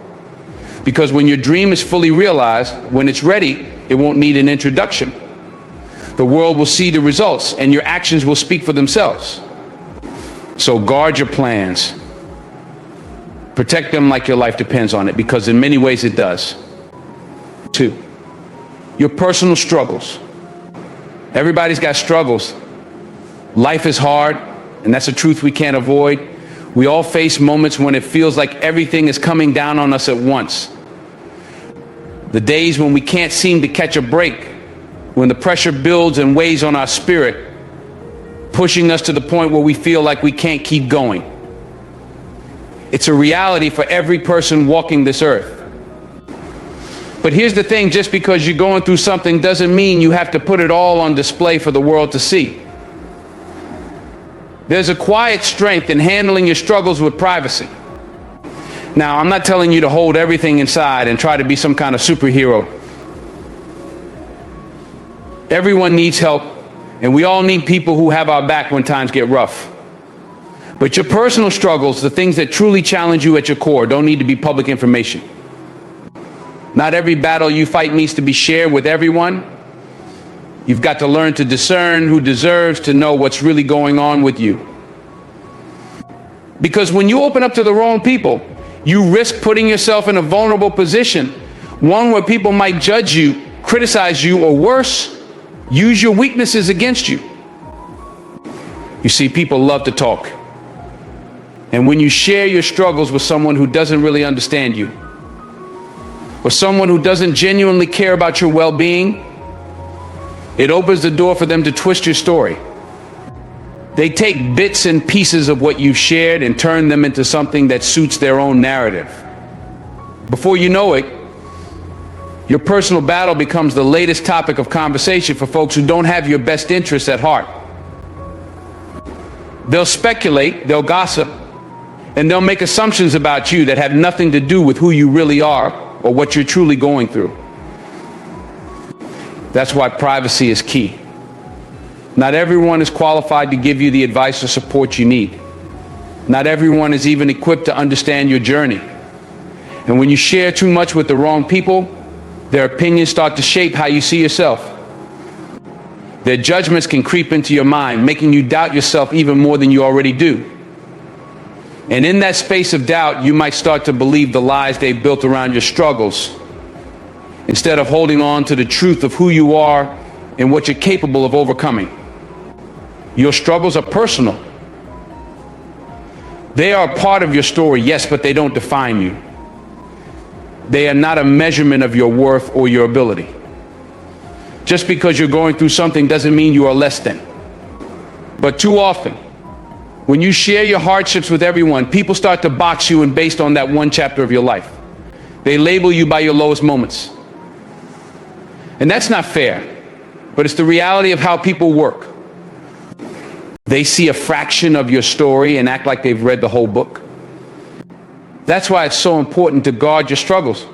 Because when your dream is fully realized, when it's ready, it won't need an introduction. The world will see the results, and your actions will speak for themselves. So guard your plans. Protect them like your life depends on it, because in many ways it does. 2, your personal struggles. Everybody's got struggles. Life is hard, and that's a truth we can't avoid. We all face moments when it feels like everything is coming down on us at once. The days when we can't seem to catch a break, when the pressure builds and weighs on our spirit, pushing us to the point where we feel like we can't keep going. It's a reality for every person walking this earth. But here's the thing: just because you're going through something doesn't mean you have to put it all on display for the world to see. There's a quiet strength in handling your struggles with privacy. Now, I'm not telling you to hold everything inside and try to be some kind of superhero. Everyone needs help, and we all need people who have our back when times get rough. But your personal struggles, the things that truly challenge you at your core, don't need to be public information. Not every battle you fight needs to be shared with everyone. You've got to learn to discern who deserves to know what's really going on with you. Because when you open up to the wrong people, you risk putting yourself in a vulnerable position, one where people might judge you, criticize you, or worse, use your weaknesses against you. You see, people love to talk. And when you share your struggles with someone who doesn't really understand you, or someone who doesn't genuinely care about your well-being, it opens the door for them to twist your story. They take bits and pieces of what you've shared and turn them into something that suits their own narrative. Before you know it, your personal battle becomes the latest topic of conversation for folks who don't have your best interests at heart. They'll speculate, they'll gossip, and they'll make assumptions about you that have nothing to do with who you really are or what you're truly going through. That's why privacy is key. Not everyone is qualified to give you the advice or support you need. Not everyone is even equipped to understand your journey. And when you share too much with the wrong people, their opinions start to shape how you see yourself. Their judgments can creep into your mind, making you doubt yourself even more than you already do. And in that space of doubt, you might start to believe the lies they've built around your struggles, instead of holding on to the truth of who you are and what you're capable of overcoming. Your struggles are personal. They are a part of your story, yes, but they don't define you. They are not a measurement of your worth or your ability. Just because you're going through something doesn't mean you are less than. But too often, when you share your hardships with everyone, people start to box you in based on that one chapter of your life. They label you by your lowest moments. And that's not fair, but it's the reality of how people work. They see a fraction of your story and act like they've read the whole book. That's why it's so important to guard your struggles.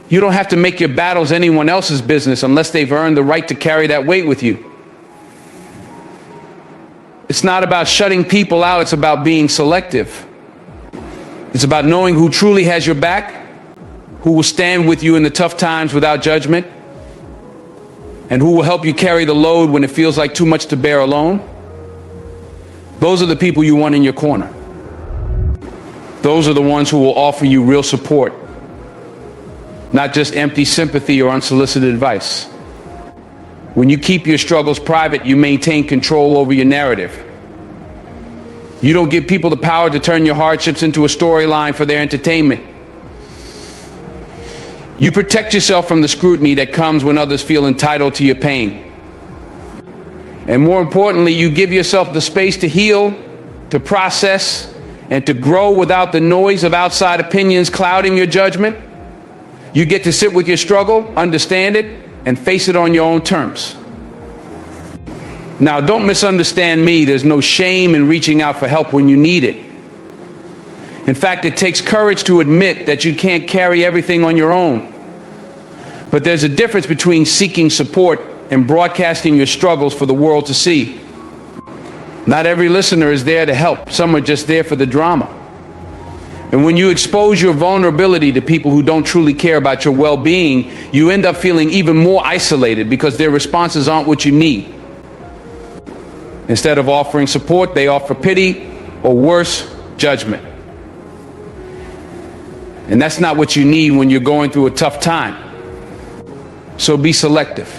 You don't have to make your battles anyone else's business unless they've earned the right to carry that weight with you. It's not about shutting people out, it's about being selective. It's about knowing who truly has your back, who will stand with you in the tough times without judgment, and who will help you carry the load when it feels like too much to bear alone. Those are the people you want in your corner. Those are the ones who will offer you real support, not just empty sympathy or unsolicited advice. When you keep your struggles private, you maintain control over your narrative. You don't give people the power to turn your hardships into a storyline for their entertainment. You protect yourself from the scrutiny that comes when others feel entitled to your pain. And more importantly, you give yourself the space to heal, to process, and to grow without the noise of outside opinions clouding your judgment. You get to sit with your struggle, understand it, and face it on your own terms. Now, don't misunderstand me. There's no shame in reaching out for help when you need it. In fact, it takes courage to admit that you can't carry everything on your own. But there's a difference between seeking support and broadcasting your struggles for the world to see. Not every listener is there to help. Some are just there for the drama. And when you expose your vulnerability to people who don't truly care about your well-being, you end up feeling even more isolated because their responses aren't what you need. Instead of offering support, they offer pity, or worse, judgment. And that's not what you need when you're going through a tough time. So be selective.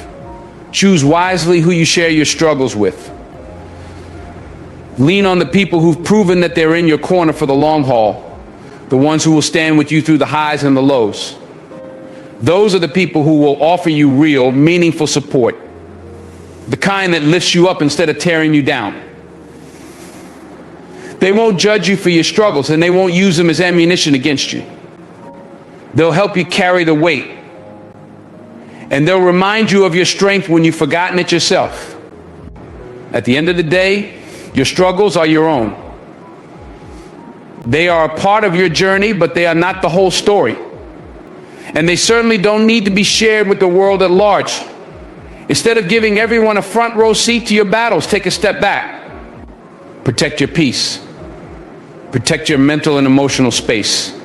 Choose wisely who you share your struggles with. Lean on the people who've proven that they're in your corner for the long haul. The ones who will stand with you through the highs and the lows. Those are the people who will offer you real, meaningful support. The kind that lifts you up instead of tearing you down. They won't judge you for your struggles, and they won't use them as ammunition against you. They'll help you carry the weight. And they'll remind you of your strength when you've forgotten it yourself. At the end of the day, your struggles are your own. They are a part of your journey, but they are not the whole story. And they certainly don't need to be shared with the world at large. Instead of giving everyone a front row seat to your battles, take a step back. Protect your peace. Protect your mental and emotional space.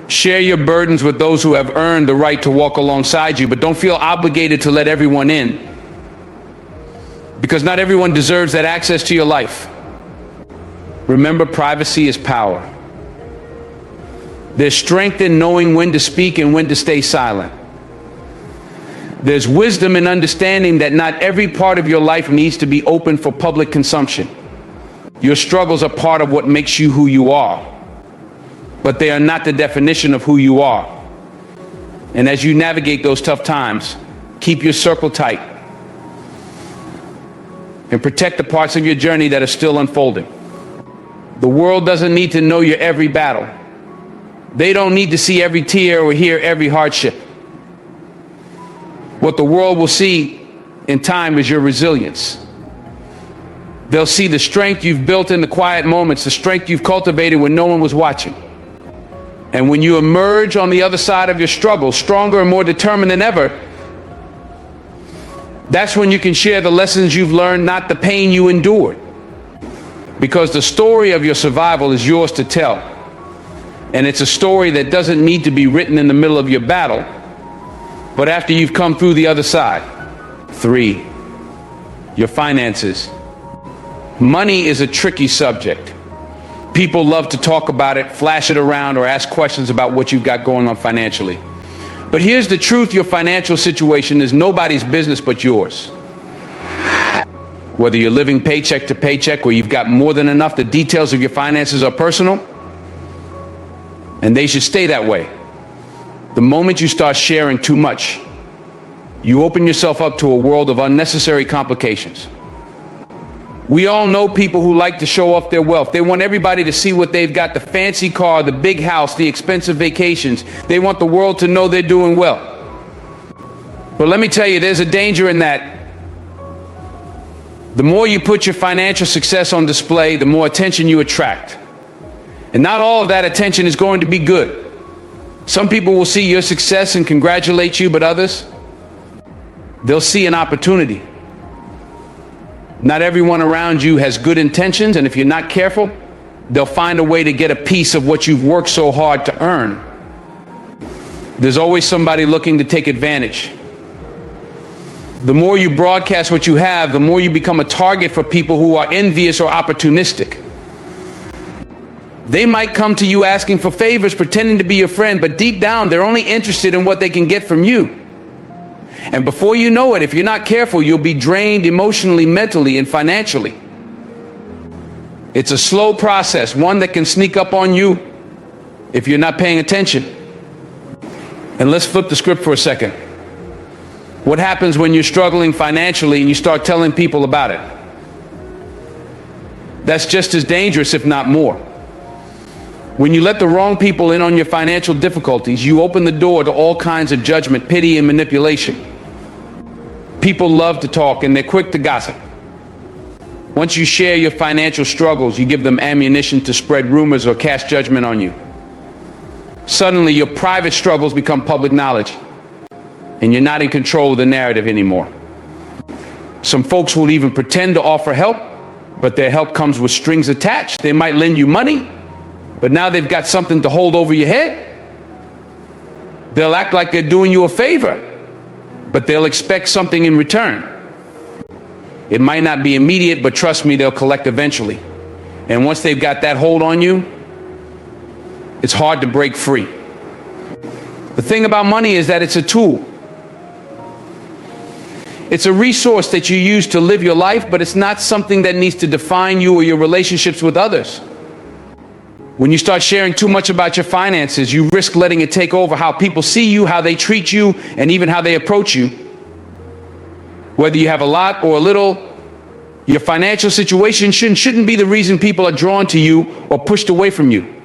Share your burdens with those who have earned the right to walk alongside you, but don't feel obligated to let everyone in. Because not everyone deserves that access to your life. Remember, privacy is power. There's strength in knowing when to speak and when to stay silent. There's wisdom in understanding that not every part of your life needs to be open for public consumption. Your struggles are part of what makes you who you are, but they are not the definition of who you are. And as you navigate those tough times, keep your circle tight and protect the parts of your journey that are still unfolding. The world doesn't need to know your every battle. They don't need to see every tear or hear every hardship. What the world will see in time is your resilience. They'll see the strength you've built in the quiet moments, the strength you've cultivated when no one was watching. And when you emerge on the other side of your struggle, stronger and more determined than ever, that's when you can share the lessons you've learned, not the pain you endured. Because the story of your survival is yours to tell. And it's a story that doesn't need to be written in the middle of your battle, but after you've come through the other side. 3, your finances. Money is a tricky subject. People love to talk about it, flash it around, or ask questions about what you've got going on financially. But here's the truth: your financial situation is nobody's business but yours. Whether you're living paycheck to paycheck or you've got more than enough, the details of your finances are personal, and they should stay that way. The moment you start sharing too much, you open yourself up to a world of unnecessary complications. We all know people who like to show off their wealth. They want everybody to see what they've got: the fancy car, the big house, the expensive vacations. They want the world to know they're doing well. But let me tell you, there's a danger in that. The more you put your financial success on display, the more attention you attract. And not all of that attention is going to be good. Some people will see your success and congratulate you, but others, they'll see an opportunity. Not everyone around you has good intentions, and if you're not careful, they'll find a way to get a piece of what you've worked so hard to earn. There's always somebody looking to take advantage. The more you broadcast what you have, the more you become a target for people who are envious or opportunistic. They might come to you asking for favors, pretending to be your friend, but deep down, they're only interested in what they can get from you. And before you know it, if you're not careful, you'll be drained emotionally, mentally, and financially. It's a slow process, one that can sneak up on you if you're not paying attention. And let's flip the script for a second. What happens when you're struggling financially and you start telling people about it? That's just as dangerous, if not more. When you let the wrong people in on your financial difficulties, you open the door to all kinds of judgment, pity, and manipulation. People love to talk and they're quick to gossip. Once you share your financial struggles, you give them ammunition to spread rumors or cast judgment on you. Suddenly, your private struggles become public knowledge, and you're not in control of the narrative anymore. Some folks will even pretend to offer help, but their help comes with strings attached. They might lend you money, but now they've got something to hold over your head. They'll act like they're doing you a favor, but they'll expect something in return. It might not be immediate, but trust me, they'll collect eventually. And once they've got that hold on you, it's hard to break free. The thing about money is that it's a tool. It's a resource that you use to live your life, but it's not something that needs to define you or your relationships with others. When you start sharing too much about your finances, you risk letting it take over how people see you, how they treat you, and even how they approach you. Whether you have a lot or a little, your financial situation shouldn't be the reason people are drawn to you or pushed away from you.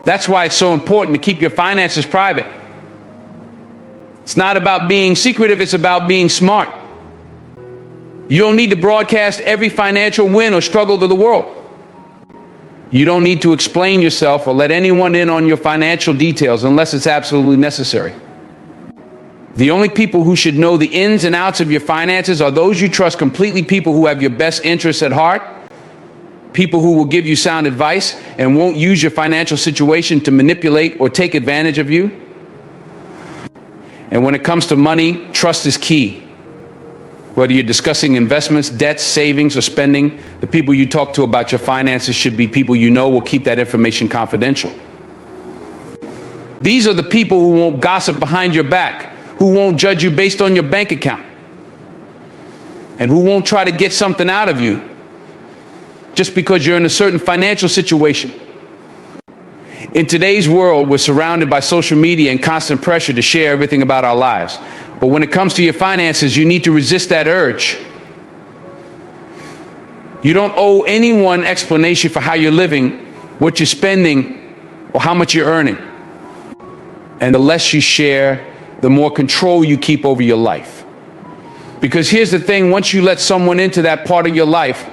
That's why it's so important to keep your finances private. It's not about being secretive, it's about being smart. You don't need to broadcast every financial win or struggle to the world. You don't need to explain yourself or let anyone in on your financial details unless it's absolutely necessary. The only people who should know the ins and outs of your finances are those you trust completely, people who have your best interests at heart, people who will give you sound advice and won't use your financial situation to manipulate or take advantage of you. And when it comes to money, trust is key. Whether you're discussing investments, debts, savings, or spending, the people you talk to about your finances should be people you know will keep that information confidential. These are the people who won't gossip behind your back, who won't judge you based on your bank account, and who won't try to get something out of you just because you're in a certain financial situation. In today's world, we're surrounded by social media and constant pressure to share everything about our lives. But when it comes to your finances, you need to resist that urge. You don't owe anyone explanation for how you're living, what you're spending, or how much you're earning. And the less you share, the more control you keep over your life. Because here's the thing, once you let someone into that part of your life,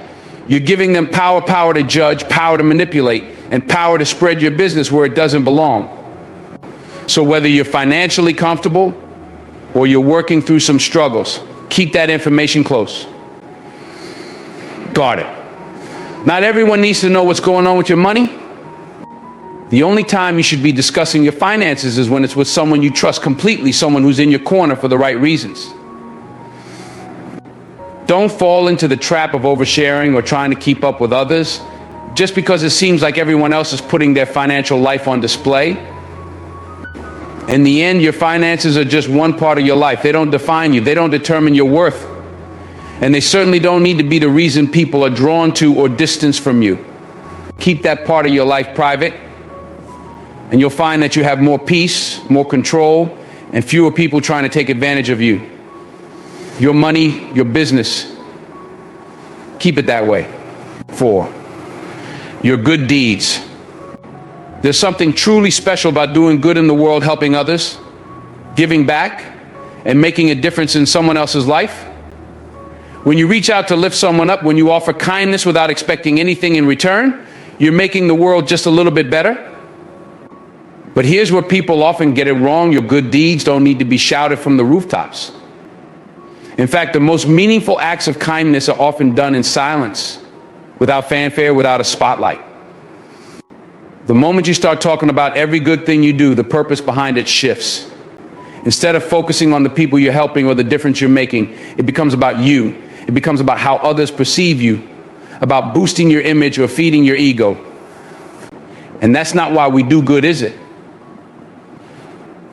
you're giving them power to judge, power to manipulate, and power to spread your business where it doesn't belong. So whether you're financially comfortable or you're working through some struggles, keep that information close. Guard it. Not everyone needs to know what's going on with your money. The only time you should be discussing your finances is when it's with someone you trust completely, someone who's in your corner for the right reasons. Don't fall into the trap of oversharing or trying to keep up with others just because it seems like everyone else is putting their financial life on display. In the end, your finances are just one part of your life. They don't define you. They don't determine your worth. And they certainly don't need to be the reason people are drawn to or distanced from you. Keep that part of your life private, and you'll find that you have more peace, more control, and fewer people trying to take advantage of you. Your money, your business, keep it that way. 4, your good deeds. There's something truly special about doing good in the world, helping others, giving back, and making a difference in someone else's life. When you reach out to lift someone up, when you offer kindness without expecting anything in return, you're making the world just a little bit better. But here's where people often get it wrong. Your good deeds don't need to be shouted from the rooftops. In fact, the most meaningful acts of kindness are often done in silence, without fanfare, without a spotlight. The moment you start talking about every good thing you do, the purpose behind it shifts. Instead of focusing on the people you're helping or the difference you're making, it becomes about you. It becomes about how others perceive you, about boosting your image or feeding your ego. And that's not why we do good, is it?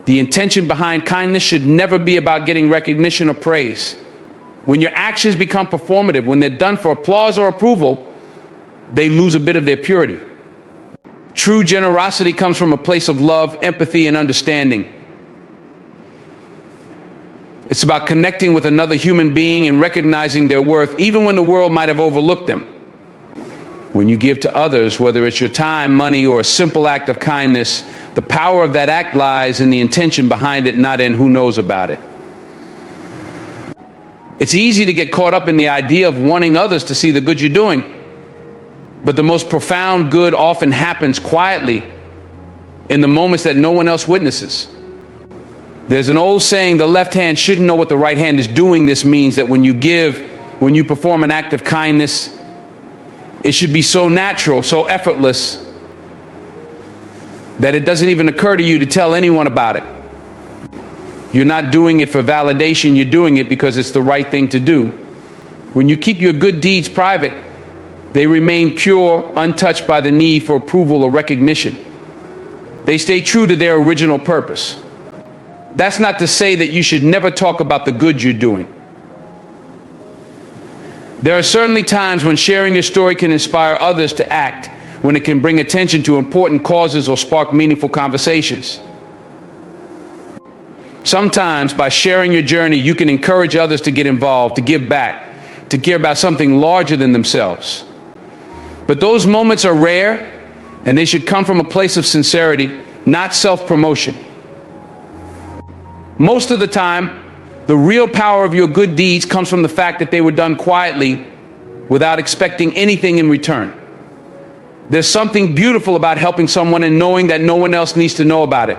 The intention behind kindness should never be about getting recognition or praise. When your actions become performative, when they're done for applause or approval, they lose a bit of their purity. True generosity comes from a place of love, empathy, and understanding. It's about connecting with another human being and recognizing their worth, even when the world might have overlooked them. When you give to others, whether it's your time, money, or a simple act of kindness, the power of that act lies in the intention behind it, not in who knows about it. It's easy to get caught up in the idea of wanting others to see the good you're doing, but the most profound good often happens quietly in the moments that no one else witnesses. There's an old saying, the left hand shouldn't know what the right hand is doing. This means that when you give, when you perform an act of kindness, it should be so natural, so effortless, that it doesn't even occur to you to tell anyone about it. You're not doing it for validation, you're doing it because it's the right thing to do. When you keep your good deeds private, they remain pure, untouched by the need for approval or recognition. They stay true to their original purpose. That's not to say that you should never talk about the good you're doing. There are certainly times when sharing your story can inspire others to act, when it can bring attention to important causes or spark meaningful conversations. Sometimes, by sharing your journey, you can encourage others to get involved, to give back, to care about something larger than themselves. But those moments are rare, and they should come from a place of sincerity, not self-promotion. Most of the time, the real power of your good deeds comes from the fact that they were done quietly without expecting anything in return. There's something beautiful about helping someone and knowing that no one else needs to know about it.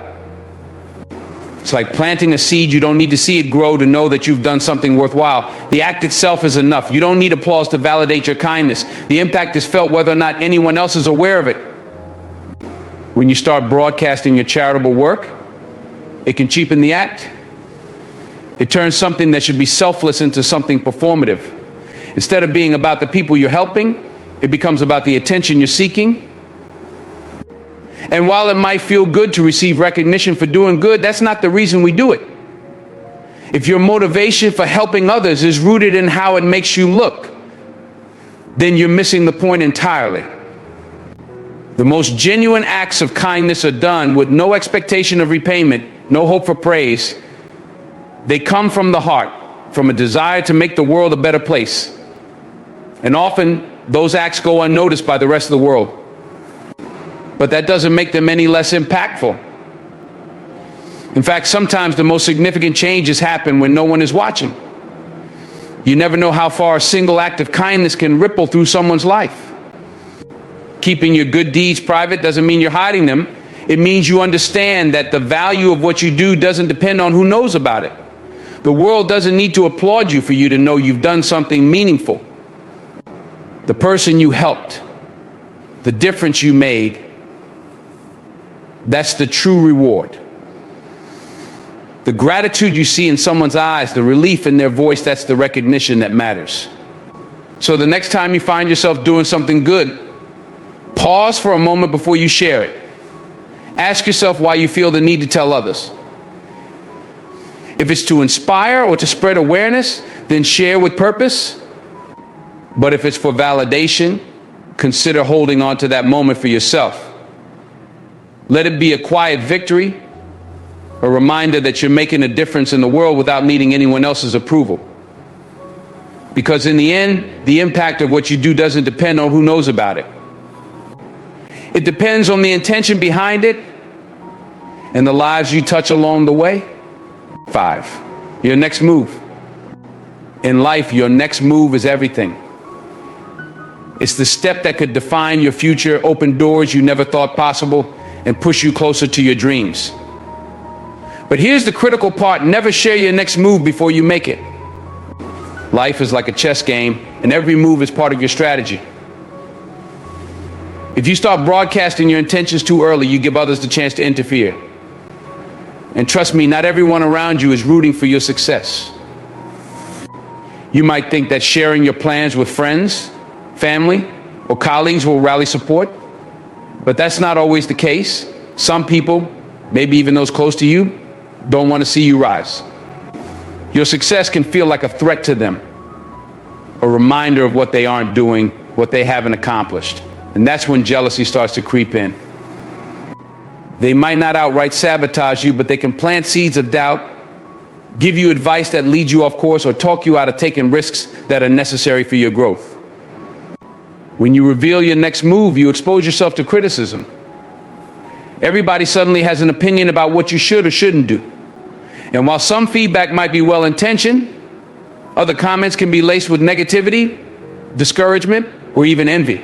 It's like planting a seed. You don't need to see it grow to know that you've done something worthwhile. The act itself is enough. You don't need applause to validate your kindness. The impact is felt whether or not anyone else is aware of it. When you start broadcasting your charitable work, it can cheapen the act. It turns something that should be selfless into something performative. Instead of being about the people you're helping, it becomes about the attention you're seeking. And while it might feel good to receive recognition for doing good, that's not the reason we do it. If your motivation for helping others is rooted in how it makes you look, then you're missing the point entirely. The most genuine acts of kindness are done with no expectation of repayment, no hope for praise. They come from the heart, from a desire to make the world a better place. And often, those acts go unnoticed by the rest of the world. But that doesn't make them any less impactful. In fact, sometimes the most significant changes happen when no one is watching. You never know how far a single act of kindness can ripple through someone's life. Keeping your good deeds private doesn't mean you're hiding them. It means you understand that the value of what you do doesn't depend on who knows about it. The world doesn't need to applaud you for you to know you've done something meaningful. The person you helped, the difference you made, that's the true reward. The gratitude you see in someone's eyes, the relief in their voice, that's the recognition that matters. So the next time you find yourself doing something good, pause for a moment before you share it. Ask yourself why you feel the need to tell others. If it's to inspire or to spread awareness, then share with purpose. But if it's for validation, consider holding on to that moment for yourself. Let it be a quiet victory, a reminder that you're making a difference in the world without needing anyone else's approval. Because in the end, the impact of what you do doesn't depend on who knows about it. It depends on the intention behind it and the lives you touch along the way. 5, your next move. In life, your next move is everything. It's the step that could define your future, open doors you never thought possible, and push you closer to your dreams. But here's the critical part: never share your next move before you make it. Life is like a chess game, and every move is part of your strategy. If you start broadcasting your intentions too early, you give others the chance to interfere. And trust me, not everyone around you is rooting for your success. You might think that sharing your plans with friends, family, or colleagues will rally support, but that's not always the case. Some people, maybe even those close to you, don't want to see you rise. Your success can feel like a threat to them, a reminder of what they aren't doing, what they haven't accomplished. And that's when jealousy starts to creep in. They might not outright sabotage you, but they can plant seeds of doubt, give you advice that leads you off course, or talk you out of taking risks that are necessary for your growth. When you reveal your next move, you expose yourself to criticism. Everybody suddenly has an opinion about what you should or shouldn't do. And while some feedback might be well-intentioned, other comments can be laced with negativity, discouragement, or even envy.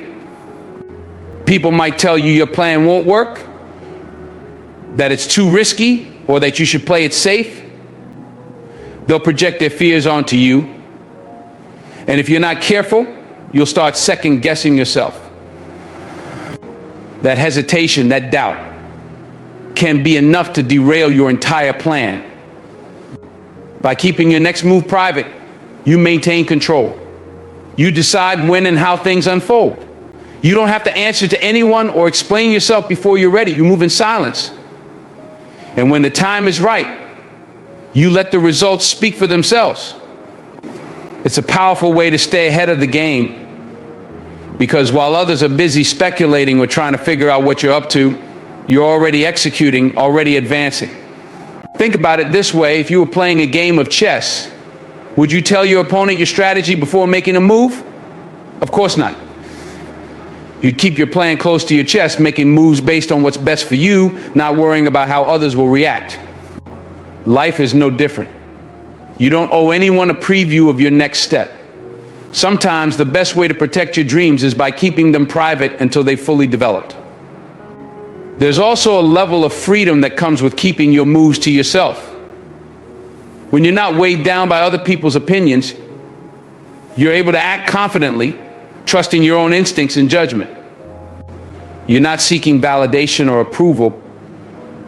People might tell you your plan won't work, that it's too risky, or that you should play it safe. They'll project their fears onto you. And if you're not careful, you'll start second-guessing yourself. That hesitation, that doubt, can be enough to derail your entire plan. By keeping your next move private, you maintain control. You decide when and how things unfold. You don't have to answer to anyone or explain yourself before you're ready. You move in silence. And when the time is right, you let the results speak for themselves. It's a powerful way to stay ahead of the game, because while others are busy speculating or trying to figure out what you're up to, you're already executing, already advancing. Think about it this way: if you were playing a game of chess, would you tell your opponent your strategy before making a move? Of course not. You'd keep your plan close to your chest, making moves based on what's best for you, not worrying about how others will react. Life is no different. You don't owe anyone a preview of your next step. Sometimes the best way to protect your dreams is by keeping them private until they've fully developed. There's also a level of freedom that comes with keeping your moves to yourself. When you're not weighed down by other people's opinions, you're able to act confidently, trusting your own instincts and judgment. You're not seeking validation or approval,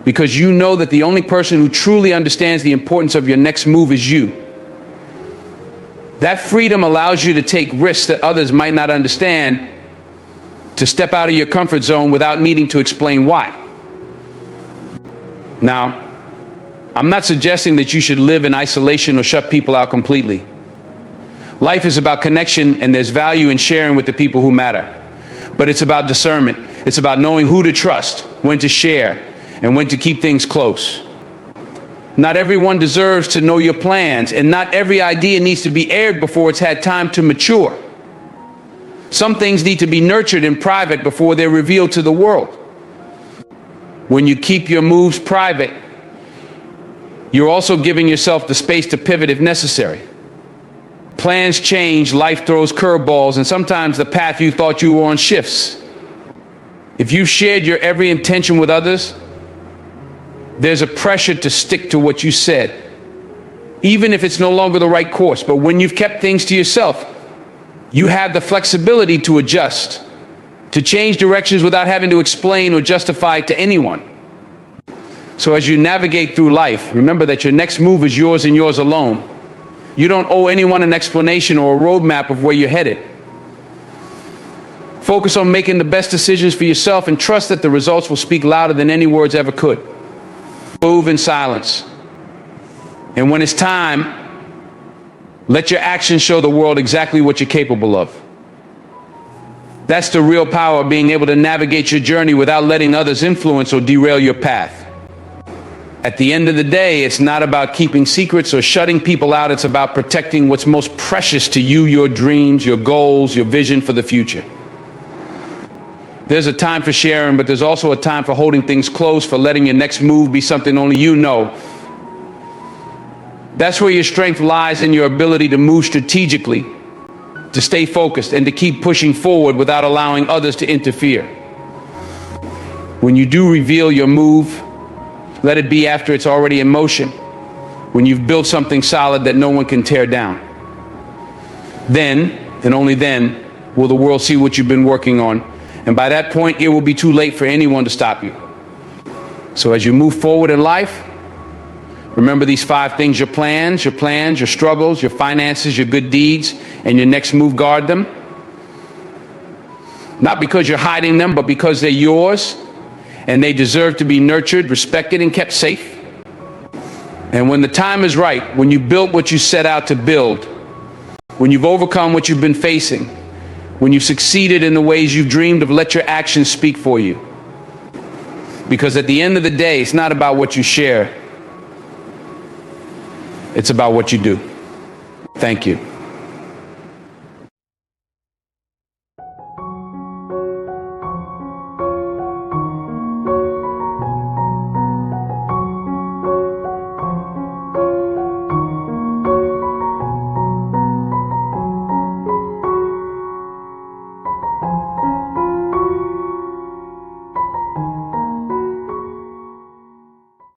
because you know that the only person who truly understands the importance of your next move is you. That freedom allows you to take risks that others might not understand, to step out of your comfort zone without needing to explain why. Now, I'm not suggesting that you should live in isolation or shut people out completely. Life is about connection, and there's value in sharing with the people who matter. But it's about discernment. It's about knowing who to trust, when to share, and when to keep things close. Not everyone deserves to know your plans, and not every idea needs to be aired before it's had time to mature. Some things need to be nurtured in private before they're revealed to the world. When you keep your moves private, you're also giving yourself the space to pivot if necessary. Plans change, life throws curveballs, and sometimes the path you thought you were on shifts. If you've shared your every intention with others, there's a pressure to stick to what you said, even if it's no longer the right course. But when you've kept things to yourself, you have the flexibility to adjust, to change directions without having to explain or justify it to anyone. So as you navigate through life, remember that your next move is yours and yours alone. You don't owe anyone an explanation or a roadmap of where you're headed. Focus on making the best decisions for yourself, and trust that the results will speak louder than any words ever could. Move in silence. And when it's time, let your actions show the world exactly what you're capable of. That's the real power of being able to navigate your journey without letting others influence or derail your path. At the end of the day, it's not about keeping secrets or shutting people out. It's about protecting what's most precious to you: your dreams, your goals, your vision for the future. There's a time for sharing, but there's also a time for holding things close, for letting your next move be something only you know. That's where your strength lies, in your ability to move strategically, to stay focused and to keep pushing forward without allowing others to interfere. When you do reveal your move, let it be after it's already in motion, when you've built something solid that no one can tear down. Then, and only then, will the world see what you've been working on. And by that point, it will be too late for anyone to stop you. So as you move forward in life, remember these 5 things: your plans, your struggles, your finances, your good deeds, and your next move. Guard them. Not because you're hiding them, but because they're yours, and they deserve to be nurtured, respected, and kept safe. And when the time is right, when you built what you set out to build, when you've overcome what you've been facing, when you've succeeded in the ways you've dreamed of, let your actions speak for you. Because at the end of the day, it's not about what you share, it's about what you do. Thank you.